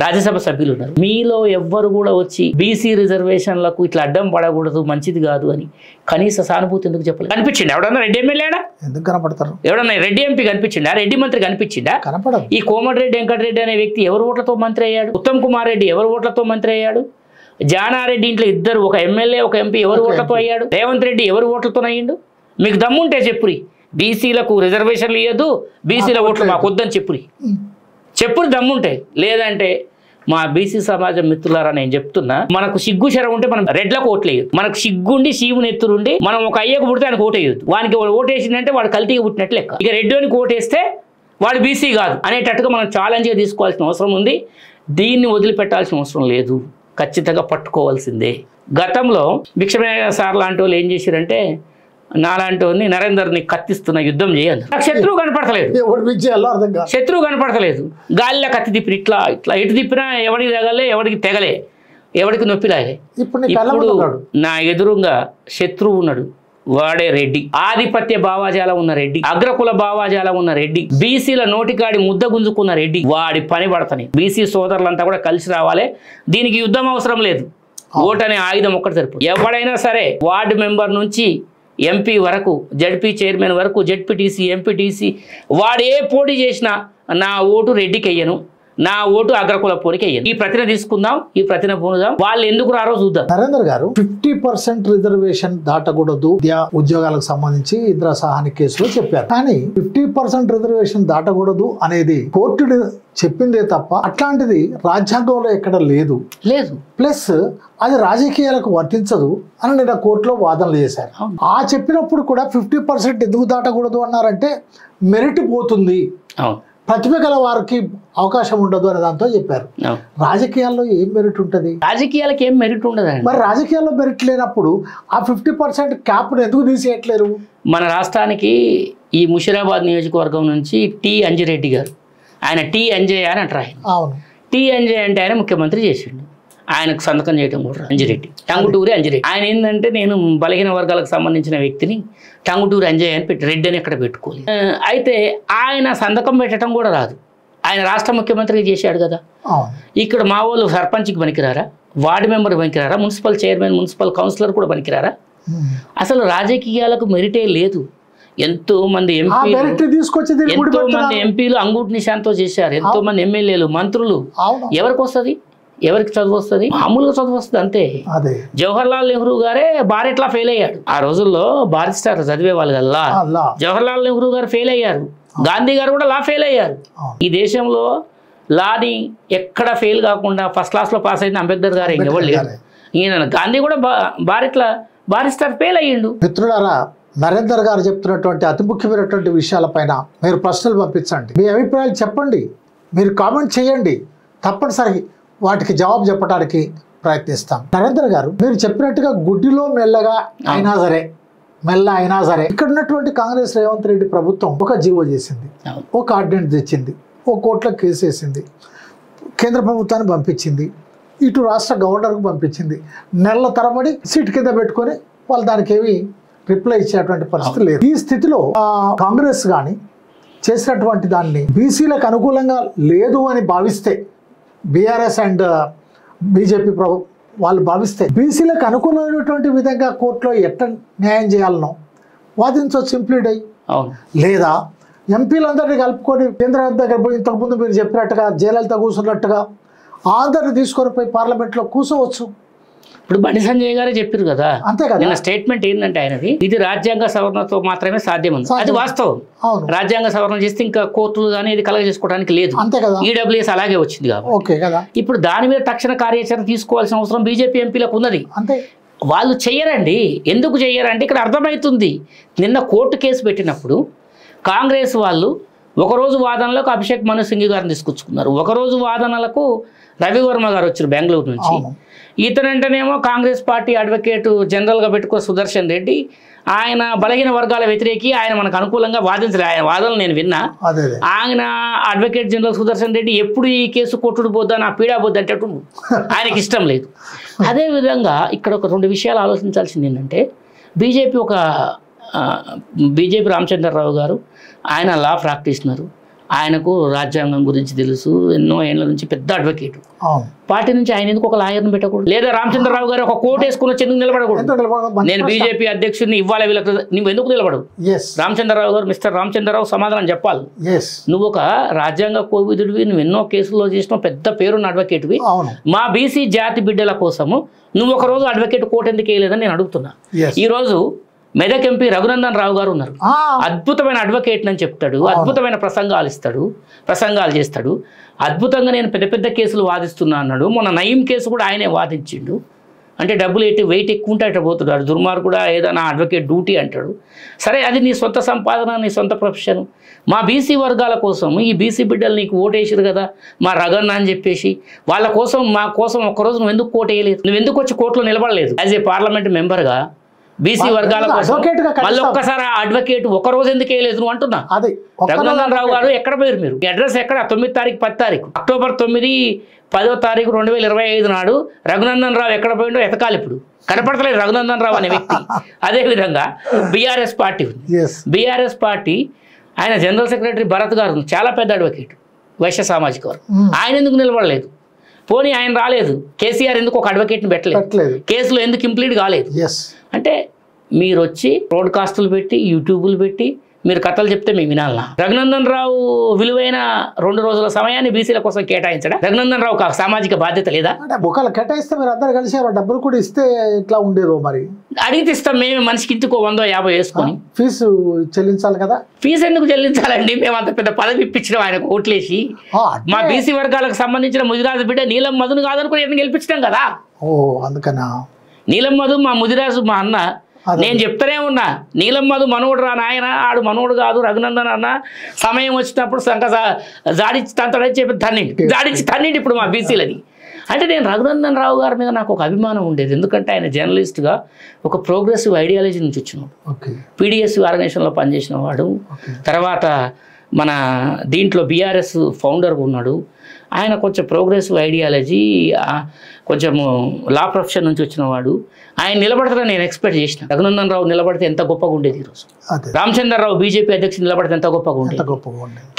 రాజ్యసభ సభ్యులు ఉన్నారు. మీలో ఎవ్వరు కూడా వచ్చి బీసీ రిజర్వేషన్లకు ఇట్లా అడ్డం పడకూడదు, మంచిది కాదు అని కనీస సానుభూతి ఎందుకు చెప్పలేదు? కనిపించింది ఎవడన్నా రెడ్డి ఎమ్మెల్యేడా? ఎందుకు కనపడతారు? ఎవడన్నా రెడ్డి ఎంపీ కనిపించిండా? రెడ్డి మంత్రి కనిపించిండా? కనపడదు. ఈ కోమటిరెడ్డి వెంకటరెడ్డి అనే వ్యక్తి ఎవరు ఓట్లతో మంత్రి అయ్యాడు? ఉత్తమ్ కుమార్ రెడ్డి ఎవరు ఓట్లతో మంత్రి అయ్యాడు? జానారెడ్డి ఇంట్లో ఇద్దరు, ఒక ఎమ్మెల్యే ఒక ఎంపీ, ఎవరు ఓట్లతో అయ్యాడు? రేవంత్ రెడ్డి ఎవరు ఓట్లతో అయ్యిండు? మీకు దమ్ముంటే చెప్పురి, బీసీలకు రిజర్వేషన్లు ఇవ్వద్దు, బీసీల ఓట్లు మాకు వద్దని చెప్పురి దమ్ముంటే. లేదంటే మా బీసీ సమాజం మిత్రులారా నేను చెప్తున్నా, మనకు సిగ్గు శర ఉంటే మనం రెడ్లకు ఓట్లేయదు. మనకు సిగ్గుండి శివుని ఎత్తురుండి మనం ఒక అయ్యకు పుడితే ఆయనకు ఓటేయద్దు. వానికి ఓటేసిందంటే వాడు కల్తీగా పుట్టినట్లు లెక్క. ఇక రెడ్డికి ఓటేస్తే వాడు బీసీ కాదు అనేటట్టుగా మనం ఛాలెంజ్గా తీసుకోవాల్సిన అవసరం ఉంది. దీన్ని వదిలిపెట్టాల్సిన అవసరం లేదు, ఖచ్చితంగా పట్టుకోవాల్సిందే. గతంలో భిక్షమయ్య సార్ లాంటి వాళ్ళు ఏం చేశారంటే నాలాంటి వాడిని నరేందర్ని కత్తిస్తున్న యుద్ధం చేయాలి. నాకు శత్రువు కనపడతలేదు, శత్రువు కనపడతలేదు. గాలిలో కత్తి తిప్పిన ఇట్లా ఇట్లా ఎటు తిప్పినా ఎవరికి తెగలే, ఎవరికి తెగలే, ఎవరికి నొప్పి లాగలే. ఇప్పుడు నా ఎదురుగా శత్రువు ఉన్నాడు, వాడే రెడ్డి. ఆధిపత్య భావాజాలం ఉన్న రెడ్డి, అగ్రకుల భావాజాలం ఉన్న రెడ్డి, బీసీల నోటికాడి ముద్ద గుంజుకున్న రెడ్డి. వాడి పని పడతాయి. బీసీ సోదరులంతా కూడా కలిసి రావాలి. దీనికి యుద్ధం అవసరం లేదు, ఓటు అనే ఆయుధం ఒక్కటి సరిపోతుంది. ఎవడైనా సరే వార్డు మెంబర్ నుంచి ఎంపీ వరకు, జడ్పీ చైర్మన్ వరకు, జడ్పీటీసీ, ఎంపీటీసీ, వాడు ఏ పోటీ చేసినా నా ఓటు రెడ్డికి వెయ్యను, నా ఓటు అగ్రకుల పోరికి వెయ్యను. ఈ ప్రతిన తీసుకుందాం, ఈ ప్రతిన పోనుదాం. వాళ్ళు ఎందుకు రారో చూద్దాం. నరేందర్ గారు 50% రిజర్వేషన్ దాటకూడదు ఉద్యోగాలకు సంబంధించి ఇందిరా సహాని కేసులో చెప్పారు. కానీ 50% రిజర్వేషన్ దాటకూడదు అనేది కోర్టు చెప్పిందే తప్ప అట్లాంటిది రాజ్యాంగంలో ఎక్కడ లేదు. ప్లస్ అది రాజకీయాలకు వర్తించదు అని నిన్న కోర్టులో వాదనలు చేశారు. ఆ చెప్పినప్పుడు కూడా 50% ఎందుకు దాటకూడదు అన్నారంటే మెరిట్ పోతుంది, ప్రతిభ గల వారికి అవకాశం ఉండదు అనే దాంతో చెప్పారు. రాజకీయాల్లో ఏం మెరిట్ ఉంటుంది? రాజకీయాలకు ఏం మెరిట్ ఉండదు. మరి రాజకీయాల్లో మెరిట్ లేనప్పుడు ఆ 50% క్యాప్ను ఎందుకు తీసేయట్లేరు? మన రాష్ట్రానికి ఈ ముషిరాబాద్ నియోజకవర్గం నుంచి టి అంజిరెడ్డి గారు, ఆయన టి అంజయ్య అని అంటారు. అవును, టి అంజయ్య అంటే ఆయన ముఖ్యమంత్రి చేసిండు, ఆయనకు సంతకం చేయడం కూడా అంజిరెడ్డి, టంగుటూరి అంజిరెడ్డి. ఆయన ఏంటంటే నేను బలహీన వర్గాలకు సంబంధించిన వ్యక్తిని టంగుటూరి అంజయ్య అని పెట్టి రెడ్డి అని ఎక్కడ పెట్టుకోవాలి. అయితే ఆయన సంతకం పెట్టడం కూడా రాదు. ఆయన రాష్ట్ర ముఖ్యమంత్రిగా చేశాడు కదా. ఇక్కడ మా వాళ్ళు సర్పంచ్కి పనికిరారా? వార్డు మెంబర్ పనికిరారా, మున్సిపల్ చైర్మన్, మున్సిపల్ కౌన్సిలర్ కూడా పనికిరారా? అసలు రాజకీయాలకు మెరిటే లేదు. ఎంతో మంది ఎంపీలు అంగూటి నిశాంతో చేశారు, ఎంతో మంది ఎమ్మెల్యేలు, మంత్రులు. ఎవరికి వస్తుంది? ఎవరికి చదువు వస్తుంది? మామూలుగా చదువు వస్తుంది అంతే. జవహర్లాల్ నెహ్రూ గారే బార్ ఎట్లా ఫెయిల్ అయ్యాడు. ఆ రోజుల్లో బారిస్టర్ చదివే వాళ్ళు కదా, జవహర్లాల్ నెహ్రూ గారు ఫెయిల్ అయ్యారు. గాంధీ గారు కూడా లా ఫెయిల్ అయ్యారు. ఈ దేశంలో లాని ఎక్కడ ఫెయిల్ కాకుండా ఫస్ట్ క్లాస్లో పాస్ అయిన అంబేద్కర్ గారు ఇంకెవరు లేరు. ఈయన గాంధీ కూడా బారిస్టర్ ఫెయిల్ అయ్యిండు. మిత్రులారా, నరేందర్ గారు చెప్తున్నటువంటి అతి ముఖ్యమైనటువంటి విషయాలపైన మీరు ప్రశ్నలు పంపించండి, మీ అభిప్రాయాలు చెప్పండి, మీరు కామెంట్ చేయండి. తప్పనిసరి వాటికి జవాబు చెప్పడానికి ప్రయత్నిస్తాం. నరేందర్ గారు, మీరు చెప్పినట్టుగా గుడ్డిలో మెల్లగా అయినా సరే ఇక్కడ ఉన్నటువంటి కాంగ్రెస్ రేవంత్ రెడ్డి ప్రభుత్వం ఒక జీవో చేసింది, ఒక ఆర్డినెన్స్ తెచ్చింది, ఒక కోర్టులో కేసు వేసింది, కేంద్ర ప్రభుత్వాన్ని పంపించింది, ఇటు రాష్ట్ర గవర్నర్కు పంపించింది. నెలల తరబడి సీట్ కింద పెట్టుకొని వాళ్ళు దానికి ఏమి రిప్లై ఇచ్చేటువంటి పరిస్థితి లేదు. ఈ స్థితిలో కాంగ్రెస్ కానీ చేసినటువంటి దాన్ని బీసీలకు అనుకూలంగా లేదు అని భావిస్తే, బీఆర్ఎస్ అండ్ బీజేపీ వాళ్ళు భావిస్తే బీసీలకు అనుకూలమైనటువంటి విధంగా కోర్టులో ఎట్లా న్యాయం చేయాలనో వాదించవచ్చు ఇంప్లీడ్ అయ్యి. లేదా ఎంపీలందరినీ కలుపుకొని కేంద్రం దగ్గర పోయి ఇంతకుముందు మీరు చెప్పినట్టుగా జయలలిత కూర్చున్నట్టుగా అందరిని తీసుకొని పోయి పార్లమెంట్లో కూర్చోవచ్చు. ఇప్పుడు బండి సంజయ్ గారే చెప్పారు కదా, అంతే కదా. నిన్న స్టేట్మెంట్ ఏంటంటే ఆయనది, ఇది రాజ్యాంగ సవరణతో మాత్రమే సాధ్యం ఉంది. అది వాస్తవం. రాజ్యాంగ సవరణ చేస్తే ఇంకా కోర్టులు కానీ ఇది కలగ చేసుకోవడానికి లేదు. అంతే కదా. ఈడబ్ల్యూఎస్ అలాగే వచ్చింది కాబట్టి ఇప్పుడు దాని మీద తక్షణ కార్యాచరణ తీసుకోవాల్సిన అవసరం బీజేపీ ఎంపీలకు ఉన్నది. అంతే. వాళ్ళు చెయ్యరండి. ఎందుకు చెయ్యరంటే ఇక్కడ అర్థమవుతుంది. నిన్న కోర్టు కేసు పెట్టినప్పుడు కాంగ్రెస్ వాళ్ళు ఒకరోజు వాదనలకు అభిషేక్ మను సింగ్ గారిని తీసుకొచ్చుకున్నారు, ఒకరోజు వాదనలకు రవివర్మ గారు వచ్చారు బెంగళూరు నుంచి. ఇతనంటేనేమో కాంగ్రెస్ పార్టీ అడ్వకేట్ జనరల్గా పెట్టుకో సుదర్శన్ రెడ్డి, ఆయన బలహీన వర్గాల వ్యతిరేకి, ఆయన మనకు అనుకూలంగా వాదించలేదు. ఆయన వాదనలు నేను విన్నా. ఆయన అడ్వకేట్ జనరల్ సుదర్శన్ రెడ్డి ఎప్పుడు ఈ కేసు కొట్టుడు పోద్దా, నా పీడా పోద్దా అంటే ఆయనకి ఇష్టం లేదు. అదేవిధంగా ఇక్కడ ఒక రెండు విషయాలు ఆలోచించాల్సింది ఏంటంటే, బీజేపీ రామచంద్రరావు గారు ఆయన లా ప్రాక్టీషనరు, ఆయనకు రాజ్యాంగం గురించి తెలుసు, ఎన్నో ఏళ్ళ నుంచి పెద్ద అడ్వకేట్. పార్టీ నుంచి ఆయన ఎందుకు ఒక లాయర్ని పెట్టకూడదు? లేదా రామచంద్రరావు గారు ఒక కోర్టు వేసుకుని ఎందుకు నిలబడకూడదు? నేను బీజేపీ అధ్యక్షుడిని ఇవ్వాలి, వీళ్ళకి నువ్వు ఎందుకు నిలబడవు? రామచంద్రరావు గారు, మిస్టర్ రామచంద్రరావు సమాధానం చెప్పాలి. నువ్వు ఒక రాజ్యాంగ కోవిదుడివి, నువ్వు ఎన్నో కేసుల్లో చేసిన పెద్ద పేరున్న అడ్వకేట్వి. మా బీసీ జాతి బిడ్డల కోసము నువ్వు ఒక రోజు అడ్వకేట్ కోర్టు ఎందుకు వేయలేదని నేను అడుగుతున్నా. ఈరోజు మెదక్ ఎంపీ రఘునందన్ రావు గారు ఉన్నారు, అద్భుతమైన అడ్వకేట్ అని చెప్తాడు, అద్భుతమైన ప్రసంగాలు చేస్తాడు, అద్భుతంగా నేను పెద్ద పెద్ద కేసులు వాదిస్తున్నా అన్నాడు. మొన్న నయీం కేసు కూడా ఆయనే వాదించిండు. అంటే డబ్బులు వెయిట్ ఎక్కువ ఉంటే అట్లా పోతున్నాడు, దుర్మార్గుడా ఏదైనా అడ్వకేట్ డ్యూటీ అంటాడు. సరే, అది నీ సొంత సంపాదన, నీ సొంత ప్రొఫెషన్. మా బీసీ వర్గాల కోసం ఈ బీసీ బిడ్డలు నీకు ఓటేసారు కదా మా రగన్న అని చెప్పేసి, వాళ్ళ కోసం మా కోసం ఒక్కరోజు నువ్వు ఎందుకు కోట్ వేయలేదు? నువ్వు ఎందుకు వచ్చి కోర్టులో నిలబడలేదు? యాజ్ ఏ పార్లమెంట్ మెంబర్గా బీసీ వర్గాల కోసం మళ్ళీ ఒక్కసారి అడ్వకేట్ ఒక రోజు ఎందుకు వేయలేదు నువ్వు అంటున్నా. రఘునందన్ రావు గారు ఎక్కడ పోయారు? మీరు అడ్రస్ ఎక్కడ? 9 తారీఖు 10 తారీఖు అక్టోబర్ 9, 10వ తారీఖు 2025 నాడు రఘునందన్ రావు ఎక్కడ పోయిండో ఎతకాలి. ఇప్పుడు కనపడతలేదు రఘునందన్ రావు అనే వ్యక్తి. అదేవిధంగా బీఆర్ఎస్ పార్టీ ఉంది. బీఆర్ఎస్ పార్టీ ఆయన జనరల్ సెక్రటరీ భరత్ గారు చాలా పెద్ద అడ్వకేట్, వైశ్య సామాజిక వర్గం. ఆయన ఎందుకు నిలబడలేదు? పోనీ ఆయన రాలేదు, కేసీఆర్ ఎందుకు ఒక అడ్వకేట్ని పెట్టలేదు? కేసులో ఎందుకు ఇంప్లీట్ కాలేదు? అంటే మీరు వచ్చి బ్రాడ్కాస్టులు పెట్టి, యూట్యూబ్లు పెట్టి మీరు కథలు చెప్తే మేము వినాలనా? రఘునందన్ రావు విలువైన 2 రోజుల సమయాన్ని బీసీల కోసం కేటాయించడా? రఘునందన్ రావు సామాజిక బాధ్యత లేదా? ఒకళ్ళు కేటాయిస్తే మీరు అందరు కలిసి డబ్బులు కూడా ఇస్తే ఇట్లా ఉండేదో. మరి అడిగితే ఇస్తాం మేమే, మనిషికి ఇంటికో 100-50 వేసుకొని. ఫీజు చెల్లించాలి కదా. ఫీజు ఎందుకు చెల్లించాలండి? మేము అంత పెద్ద పదవి ఇప్పించడం ఆయనకు ఓట్లేసి. మా బీసీ వర్గాలకు సంబంధించిన ముదిరాజు బిడ్డ నీలం మధును కాదనుకుని ఎట్లా గెలిపించడం కదా. అందుకనా నీలం మధు మా ముదిరాజు మా అన్న. నేను చెప్తానే ఉన్నా, నీలం మధు మనోడు రా నాయన, ఆడు మనోడు కాదు రఘునందన్ అన్న. సమయం వచ్చినప్పుడు జాడించి తంతడని చెప్పి తన్నిండి ఇప్పుడు మా బీసీలని. అంటే నేను రఘునందన్ రావు గారి మీద నాకు ఒక అభిమానం ఉండేది, ఎందుకంటే ఆయన జర్నలిస్ట్గా ఒక ప్రోగ్రెసివ్ ఐడియాలజీ నుంచి వచ్చినాడు. పీడిఎస్సీ ఆర్గనైజేషన్లో పనిచేసిన వాడు, తర్వాత మన దీంట్లో బీఆర్ఎస్ ఫౌండర్గా ఉన్నాడు. ఆయన కొంచెం ప్రోగ్రెసివ్ ఐడియాలజీ, కొంచెము లా ప్రొఫెషన్ నుంచి వచ్చిన వాడు. ఆయన నిలబడతారని నేను ఎక్స్పెక్ట్ చేసిన. రఘునందన్ రావు నిలబడితే ఎంత గొప్పగా ఉండేది ఈరోజు. రామచంద్రరావు బీజేపీ అధ్యక్షుడు నిలబడితే ఎంత గొప్పగా ఉండేది.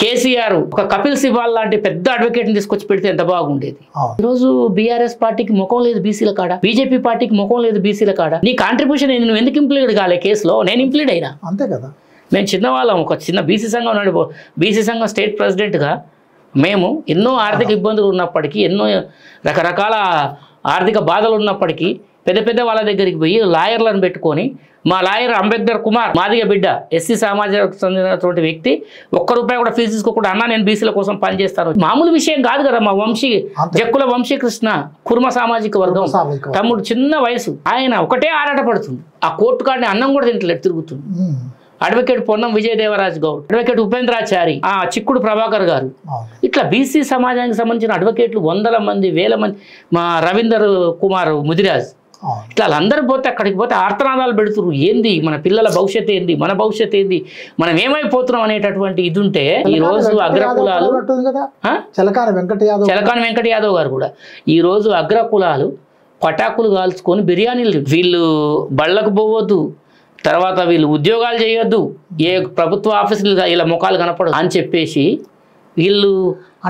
కేసీఆర్ ఒక కపిల్ సిబాల్ లాంటి పెద్ద అడ్వకేట్ని తీసుకొచ్చి పెడితే ఎంత బాగుండేది. ఈరోజు బీఆర్ఎస్ పార్టీకి ముఖం లేదు బీసీల కాడ, బీజేపీ పార్టీకి ముఖం లేదు బీసీల కాడ. నీ కాంట్రిబ్యూషన్ నువ్వు ఎందుకు ఇంప్లీడ్ కాలే కేసులో? నేను ఇంప్లీడ్ అయినా అంతే కదా. మేము చిన్నవాళ్ళం, ఒక చిన్న బీసీ సంఘం బీసీ సంఘం స్టేట్ ప్రెసిడెంట్గా మేము ఎన్నో ఆర్థిక ఇబ్బందులు ఉన్నప్పటికీ, ఎన్నో రకరకాల ఆర్థిక బాధలు ఉన్నప్పటికీ పెద్ద పెద్ద వాళ్ళ దగ్గరికి పోయి లాయర్లను పెట్టుకొని, మా లాయర్ అంబేద్కర్ కుమార్ మాదిగ బిడ్డ, ఎస్సీ సమాజానికి చెందినటువంటి వ్యక్తి, ₹1 కూడా ఫీజు తీసుకోకుండా అన్న నేను బీసీల కోసం పనిచేస్తాను. మామూలు విషయం కాదు కదా. మా జక్కుల వంశీకృష్ణ కుర్మ సామాజిక వర్గం తమ్ముడు, చిన్న వయసు, ఆయన ఒకటే ఆరాటపడుతుంది. ఆ కోర్టు కాడిని అన్నం కూడా తింటలేదు, తిరుగుతుంది. అడ్వకేట్ పొన్నం విజయదేవరాజ్ గౌడ్, అడ్వకేట్ ఉపేంద్రాచారి, చిక్కుడు ప్రభాకర్ గారు, ఇట్లా బీసీ సమాజానికి సంబంధించిన అడ్వకేట్లు 100 మంది 1000 మంది, మా రవీందర్ కుమార్ ముదిరాజ్, ఇట్లా వాళ్ళందరూ పోతే అక్కడికి పోతే ఆర్తనాదాలు పెడుతున్నారు. ఏంది మన పిల్లల భవిష్యత్తు ఏంది, మన భవిష్యత్తు ఏంది, మనం ఏమైపోతున్నాం అనేటటువంటి ఇది ఉంటే ఈ రోజు అగ్రకులాలు, చలకాని వెంకట యాదవ్ గారు కూడా ఈ రోజు అగ్రకులాలు పటాకులు కాల్చుకొని బిర్యానీలు, వీళ్ళు బళ్ళకు పోవద్దు, తర్వాత వీళ్ళు ఉద్యోగాలు చేయొద్దు, ఏ ప్రభుత్వ ఆఫీసులు ఇలా ముఖాలు కనపడదు అని చెప్పేసి వీళ్ళు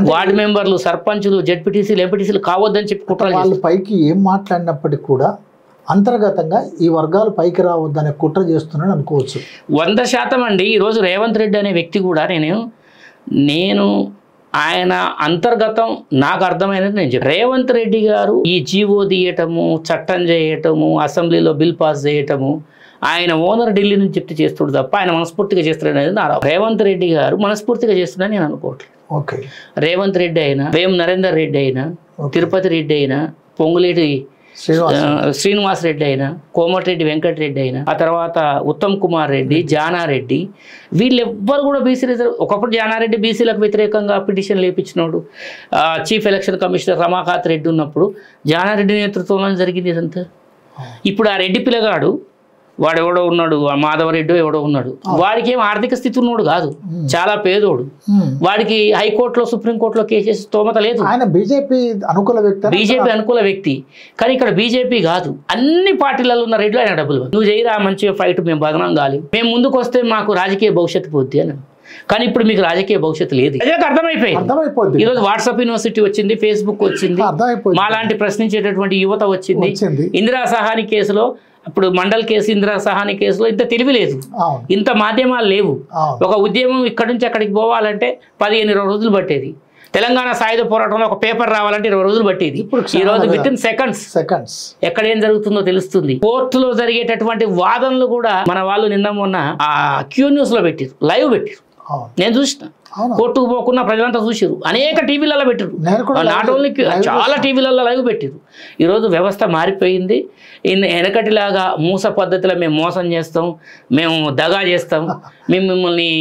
వార్డు మెంబర్లు, సర్పంచులు, జెడ్పీటీసీలు, ఎంపీటీసీలు కావద్దని చెప్పి కుట్రలు. వాళ్ళు పైకి ఏం మాట్లాడినప్పటికీ కూడా అంతర్గతంగా ఈ వర్గాలు పైకి రావద్దనే కుట్ర చేస్తున్నాడు అనుకోవచ్చు. 100% అండి. ఈరోజు రేవంత్ రెడ్డి అనే వ్యక్తి కూడా నేను ఆయన అంతర్గతం నాకు అర్థమైనది నేను చెప్పాను. రేవంత్ రెడ్డి గారు ఈ జీవో తీయటము, చట్టం చేయటము, అసెంబ్లీలో బిల్ పాస్ చేయటము, ఆయన ఓనర్ ఢిల్లీ నుంచి చెప్తే చేస్తుడు తప్ప ఆయన మనస్ఫూర్తిగా చేస్తున్నాడు అనేది నా. రేవంత్ రెడ్డి గారు మనస్ఫూర్తిగా చేస్తున్నాడని నేను అనుకోవట్లేదు. రేవంత్ రెడ్డి అయినా, వేం నరేందర్ రెడ్డి అయినా, తిరుపతి రెడ్డి అయినా, పొంగులేటి శ్రీనివాస్ రెడ్డి అయినా, కోమటిరెడ్డి వెంకటరెడ్డి అయినా, ఆ తర్వాత ఉత్తమ్ కుమార్ రెడ్డి, జానారెడ్డి, వీళ్ళెవ్వరు కూడా బీసీ రిజర్వ్. ఒకప్పుడు జానారెడ్డి బీసీలకు వ్యతిరేకంగా పిటిషన్ లేపించినాడు. Chief election commissioner Ramakant Reddy ఉన్నప్పుడు జానారెడ్డి నేతృత్వంలో జరిగింది ఇదంతా. ఇప్పుడు ఆ రెడ్డి పిల్లగాడు వాడు ఎవడో ఉన్నాడు, మాధవరెడ్డి ఎవడో ఉన్నాడు, వాడికి ఏం ఆర్థిక స్థితి ఉన్నాడు కాదు, చాలా పేదోడు. వాడికి హైకోర్టులో, సుప్రీంకోర్టులో కేసెస్ స్తోమత లేదు. ఆయన బీజేపీ అనుకూల వ్యక్తి. కానీ ఇక్కడ బీజేపీ కాదు, అన్ని పార్టీలలో ఉన్న రెడ్లు ఆయన డబ్బులు. నువ్వు చేయరా మంచిగా ఫైట్, మేము బదనం కాలి, మేము ముందుకు వస్తే మాకు రాజకీయ భవిష్యత్తు పోద్ది అని. కానీ ఇప్పుడు మీకు రాజకీయ భవిష్యత్తు లేదు, అర్థమైపోయింది. ఈరోజు వాట్సాప్ యూనివర్సిటీ వచ్చింది, ఫేస్బుక్ వచ్చింది, మాలాంటి ప్రశ్నించేటటువంటి యువత వచ్చింది. ఇందిరా సహాని కేసులో, ఇప్పుడు మండల్ కేసు, ఇందిరా సహాని కేసులో ఇంత తెలివి లేదు, ఇంత మాధ్యమాలు లేవు. ఒక ఉద్యమం ఇక్కడి నుంచి అక్కడికి పోవాలంటే 15-20 రోజులు పట్టేది. తెలంగాణ సాయుధ పోరాటంలో ఒక పేపర్ రావాలంటే 20 రోజులు పట్టేది. ఈ రోజు వితిన్ సెకండ్స్ ఎక్కడ ఏం జరుగుతుందో తెలుస్తుంది. కోర్టులో జరిగేటటువంటి వాదనలు కూడా మన వాళ్ళు నిన్న మొన్న క్యూ న్యూస్ లో పెట్టారు, లైవ్ పెట్టారు, నేను చూసిన. కోర్టుకు పోకుండా ప్రజలంతా చూసారు, అనేక టీవీలలో పెట్టారు, నాట్ ఓన్లీ చాలా టీవీలలో లైవ్ పెట్టారు. ఈరోజు వ్యవస్థ మారిపోయింది. వెనకటిలాగా మూస పద్ధతిలో మేము మోసం చేస్తాం, మేము దగా చేస్తాం, మిమ్మల్ని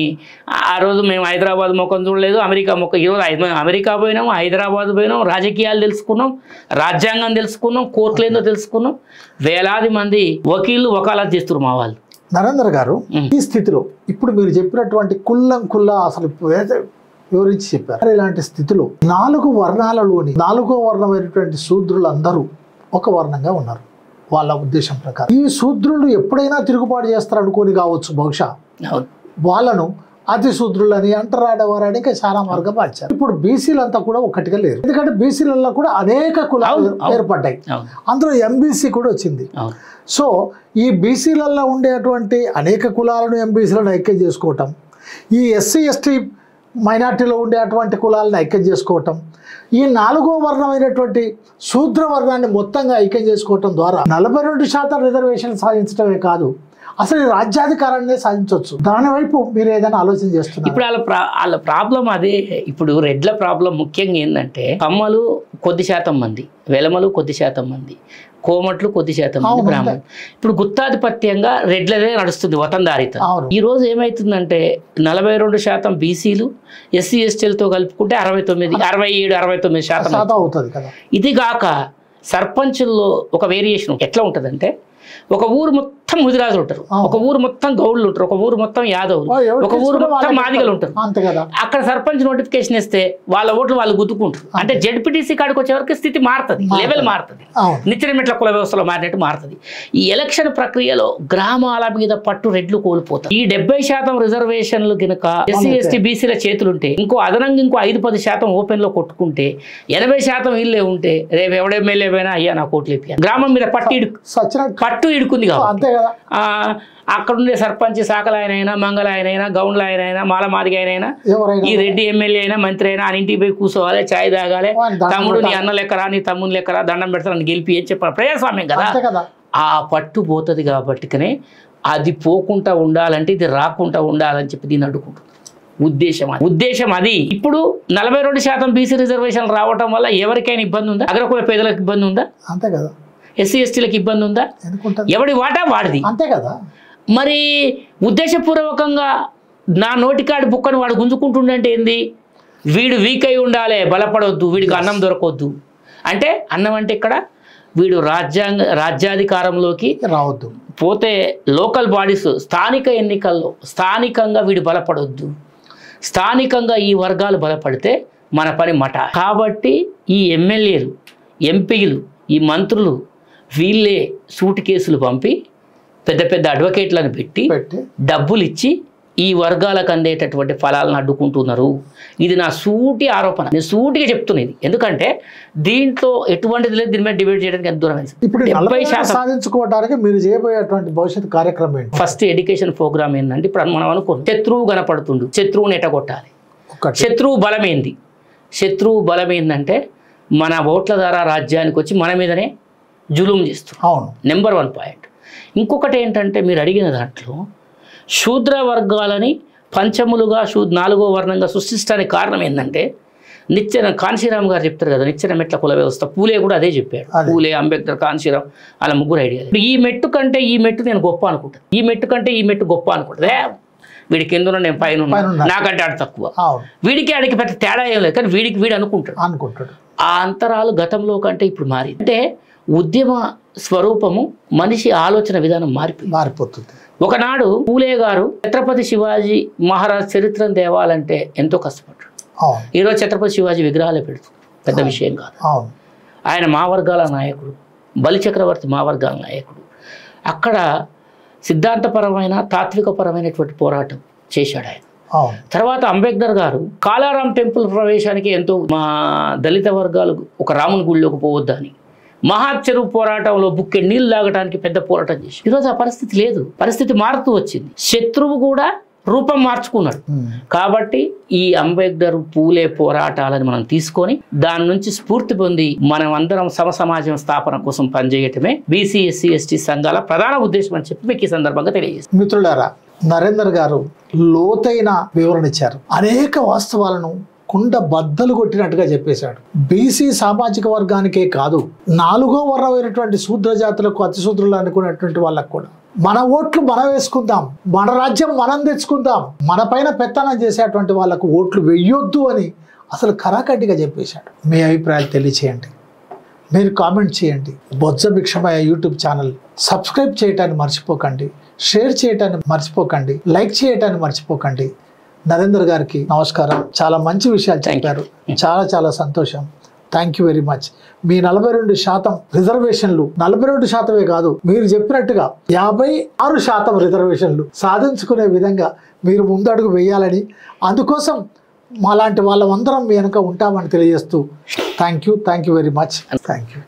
ఆ రోజు మేము హైదరాబాద్ ముఖం చూడలేదు, అమెరికా ముఖం. ఈరోజు అమెరికా పోయినాం, హైదరాబాద్ పోయినాం, రాజకీయాలు తెలుసుకున్నాం, రాజ్యాంగం తెలుసుకున్నాం, కోర్టులు ఏందో తెలుసుకున్నాం. వేలాది మంది వకీళ్ళు వకాలత్ చేస్తున్నారు మా వాళ్ళు. నరేంద్ర గారు, ఈ స్థితిలో ఇప్పుడు మీరు చెప్పినటువంటి కుల్లా అసలు వివరించి చెప్పారు. ఇలాంటి స్థితిలో 4 వర్ణాలలోని 4వ వర్ణమైనటువంటి శూద్రులందరూ ఒక వర్ణంగా ఉన్నారు వాళ్ళ ఉద్దేశం ప్రకారం. ఈ శూద్రులు ఎప్పుడైనా తిరుగుబాటు చేస్తారు అనుకోని కావచ్చు, బహుశా వాళ్ళను అతి శూద్రులని అంటరాడవారని ఇంకా చాలా మార్గం మార్చారు. ఇప్పుడు బీసీలంతా కూడా ఒకటిగా లేరు, ఎందుకంటే బీసీలలో కూడా అనేక కులాలు ఏర్పడ్డాయి, అందులో ఎంబీసీ కూడా వచ్చింది. సో ఈ బీసీలలో ఉండేటువంటి అనేక కులాలను ఎంబీసీలను ఐక్యం చేసుకోవటం, ఈ ఎస్సీ ఎస్టీ మైనార్టీలో ఉండేటువంటి కులాలను ఐక్యం చేసుకోవటం, ఈ 4వ వర్ణమైనటువంటి శూద్ర వర్ణాన్ని మొత్తంగా ఐక్యం చేసుకోవటం ద్వారా 42% రిజర్వేషన్ సాధించడమే కాదు, అసలు ఈ రాజ్యాధికారాన్ని సాధించవచ్చు. దాని వైపు మీరు ఏదైనా ఆలోచన చేస్తున్నారు? ఇప్పుడు వాళ్ళ ప్రాబ్లం అదే. ఇప్పుడు రెడ్ల ప్రాబ్లం ముఖ్యంగా ఏంటంటే, కమ్మలు కొద్ది శాతం మంది, వెలమలు కొద్ది శాతం మంది, కోమట్లు కొద్ది శాతం మంది, బ్రాహ్మణులు. ఇప్పుడు గుత్తాధిపత్యంగా రెడ్లదే నడుస్తుంది వతందారిత. ఈ రోజు ఏమైతుందంటే 42% బీసీలు, ఎస్సీ ఎస్టీలతో కలుపుకుంటే 67-69% అవుతుంది కదా. ఇది కాక సర్పంచుల్లో ఒక వేరియేషన్ ఎట్లా ఉంటుందంటే, ఒక ఊరు మొత్తం మొత్తం ముదిరాజులు ఉంటారు, ఒక ఊరు మొత్తం గౌడ్లు ఉంటారు, ఒక ఊరు మొత్తం యాదవులు, ఒక ఊరు మొత్తం మాదిగలు ఉంటారు. అక్కడ సర్పంచ్ నోటిఫికేషన్ ఇస్తే వాళ్ళ ఓట్లు వాళ్ళు గుద్దుకుంటారు. అంటే జెడ్పీటీసీ కాడికి వచ్చే వరకు స్థితి మారుతుంది, లెవెల్ మారుతుంది, నిచ్చెన మెట్ల కుల వ్యవస్థలో మారినట్టు మారుతుంది. ఈ ఎలక్షన్ ప్రక్రియలో గ్రామాల మీద పట్టు రెడ్లు కోల్పోతారు. ఈ 70% రిజర్వేషన్లు కనుక ఎస్సీ ఎస్టీ బీసీల చేతులుంటే, ఇంకో అదనంగా ఇంకో 5-10% ఓపెన్ లో కొట్టుకుంటే, 80% వీళ్ళే ఉంటే రేపు ఎవడ ఎమ్మెల్యే పోయినా అయ్యా నా కోట్లు ఇప్పి గ్రామం మీద పట్టు ఇడుకుంది కాబట్టి అక్కడ ఉండే సర్పంచ్ సాకల ఆయనైనా, మంగళ ఆయనైనా, గౌండ్ల ఆయనైనా, మాలమాదిగ ఆయనైనా, ఈ రెడ్డి ఎమ్మెల్యే అయినా, మంత్రి అయినా అని ఇంటికి పోయి కూర్చోవాలి, ఛాయ్ తాగాలి, తమ్ముడు నీ అన్న లెక్కరా, నీ తమ్ముని లెక్కరా, దండం పెడతాను గెలిపి అని చెప్పాలి. ప్రజాస్వామ్యం కదా, ఆ పట్టు పోతుంది. కాబట్టికనే అది పోకుండా ఉండాలంటే ఇది రాకుండా ఉండాలని చెప్పి దీన్ని అడ్డుకుంటుంది. ఉద్దేశం అది. ఇప్పుడు 42% బీసీ రిజర్వేషన్ రావటం వల్ల ఎవరికైనా ఇబ్బంది ఉందా? అగ్రకుల పేదలకు ఇబ్బంది ఉందా? అంతే కదా. ఎస్సీ ఎస్టీలకు ఇబ్బంది ఉందా? ఎవడి వాటా వాడిది, అంతే కదా. మరి ఉద్దేశపూర్వకంగా నా నోటికాడి బుక్కను వాడు గుంజుకుంటుండంటే ఏంది? వీడు వీక్ అయి ఉండాలి, బలపడవద్దు, వీడికి అన్నం దొరకవద్దు. అంటే అన్నం అంటే ఇక్కడ వీడు రాజ్యాధికారంలోకి రావద్దు, పోతే లోకల్ బాడీస్ స్థానిక ఎన్నికల్లో స్థానికంగా వీడు బలపడవద్దు, స్థానికంగా ఈ వర్గాలు బలపడితే మన పని మట. కాబట్టి ఈ ఎమ్మెల్యేలు, ఎంపీలు, ఈ మంత్రులు వీళ్ళే సూట్ కేసులు పంపి పెద్ద పెద్ద అడ్వకేట్లను పెట్టి డబ్బులు ఇచ్చి ఈ వర్గాలకు అందేటటువంటి ఫలాలను అడ్డుకుంటున్నారు. ఇది నా సూటి ఆరోపణ, నేను సూటిగా చెప్తున్నది. ఎందుకంటే దీంట్లో ఎటువంటిది లేదు, దీని మీద డిబేట్ చేయడానికి ఎంత దూరం అయింది. ఇప్పుడు 70% సాధించుకోవడానికి మీరు చేయబోయేటువంటి భవిష్యత్ కార్యక్రమం ఏంటి? ఫస్ట్ ఎడ్యుకేషన్ ప్రోగ్రామ్ ఏంటంటే, ఇప్పుడు మనం అనుకోండి శత్రువు కనపడుతుండు, శత్రువుని ఎటగొట్టాలి. శత్రువు బలం ఏంది? శత్రువు బలం ఏంటంటే మన ఓట్ల ద్వారా రాజ్యానికి వచ్చి మన మీదనే జులుం చేస్తుంది. అవును, నెంబర్ 1 పాయింట్. ఇంకొకటి ఏంటంటే మీరు అడిగిన దాంట్లో శూద్ర వర్గాలని పంచములుగా 4వ వర్ణంగా సృష్టించడానికి కారణం ఏంటంటే నిచ్చెన కాంశీరామ్ గారు చెప్తారు కదా, నిచ్చెన మెట్ల కుల వ్యవస్థ. పూలే కూడా అదే చెప్పాడు. పూలే, అంబేద్కర్, కాంశీరామ్ అలా ముగ్గురు ఐడియా. ఈ మెట్టు కంటే ఈ మెట్టు నేను గొప్ప అనుకుంటాను, ఈ మెట్టు కంటే ఈ మెట్టు గొప్ప అనుకుంటుంది. వీడికి ఎందులో నేను పైన నాకంటే ఆడు తక్కువ, వీడికి ఆడికి పెద్ద తేడా ఏం లేదు, కానీ వీడు అనుకుంటాడు. ఆ అంతరాలు గతంలో కంటే ఇప్పుడు మారింది. అంటే ఉద్యమ స్వరూపము, మనిషి ఆలోచన విధానం మారిపోతుంది. ఒకనాడు పూలే గారు ఛత్రపతి శివాజీ మహారాజ్ చరిత్రను తేవాలంటే ఎంతో కష్టపడ్డాడు. ఈరోజు ఛత్రపతి శివాజీ విగ్రహాలే పెడుతుంది, పెద్ద విషయం కాదు. ఆయన మా వర్గాల నాయకుడు, బలి చక్రవర్తి మా వర్గాల నాయకుడు. అక్కడ సిద్ధాంతపరమైన తాత్వికపరమైనటువంటి పోరాటం చేశాడు ఆయన. తర్వాత అంబేద్కర్ గారు కాలారాం టెంపుల్ ప్రవేశానికి ఎంతో మా దళిత వర్గాలు ఒక రాముని గుళ్ళోకి పోవద్దని మహాచెరువు పోరాటంలో బుక్కె నీళ్ళు తాగడానికి పెద్ద పోరాటం చేసి, ఈరోజు ఆ పరిస్థితి లేదు, పరిస్థితి మారుతూ వచ్చింది. శత్రువు కూడా రూపం మార్చుకున్నాడు. కాబట్టి ఈ అంబేద్కర్, పూలే పోరాటాలను మనం తీసుకొని దాని నుంచి స్ఫూర్తి పొంది మనం అందరం సమసమాజం స్థాపన కోసం పనిచేయటమే బీసీ ఎస్సీ ఎస్టీ సంఘాల ప్రధాన ఉద్దేశం అని చెప్పి మీకు ఈ సందర్భంగా తెలియజేస్తాను. మిత్రులారా, నరేందర్ గారు లోతైన వివరణ ఇచ్చారు. అనేక వాస్తవాలను కుండ బద్దలు కొట్టినట్టుగా చెప్పేశాడు. బీసీ సామాజిక వర్గానికే కాదు, 4వ వర్ణమైనటువంటి శూద్ర జాతులకు, అతిశూద్రులు అనుకునేటువంటి వాళ్ళకు కూడా మన ఓట్లు మనం వేసుకుందాం, మన రాజ్యం మనం తెచ్చుకుందాం, మన పైన పెత్తనం చేసేటువంటి వాళ్ళకు ఓట్లు వెయ్యొద్దు అని అసలు కరాకంటిగా చెప్పేశాడు. మీ అభిప్రాయాలు తెలియచేయండి, మీరు కామెంట్ చేయండి. బొజ్జ భిక్షమయ్య యూట్యూబ్ ఛానల్ సబ్స్క్రైబ్ చేయటాన్ని మర్చిపోకండి, షేర్ చేయటాన్ని మర్చిపోకండి, లైక్ చేయటాన్ని మర్చిపోకండి. నరేందర్ గారికి నమస్కారం, చాలా మంచి విషయాలు చెప్పారు, చాలా సంతోషం. Thank you very much. మీ 42% రిజర్వేషన్లు 42% కాదు, మీరు చెప్పినట్టుగా 56% రిజర్వేషన్లు సాధించుకునే విధంగా మీరు ముందడుగు వేయాలని, అందుకోసం మాలాంటి వాళ్ళందరం మీ వెనక ఉంటామని తెలియజేస్తూ thank you very much. Thank you.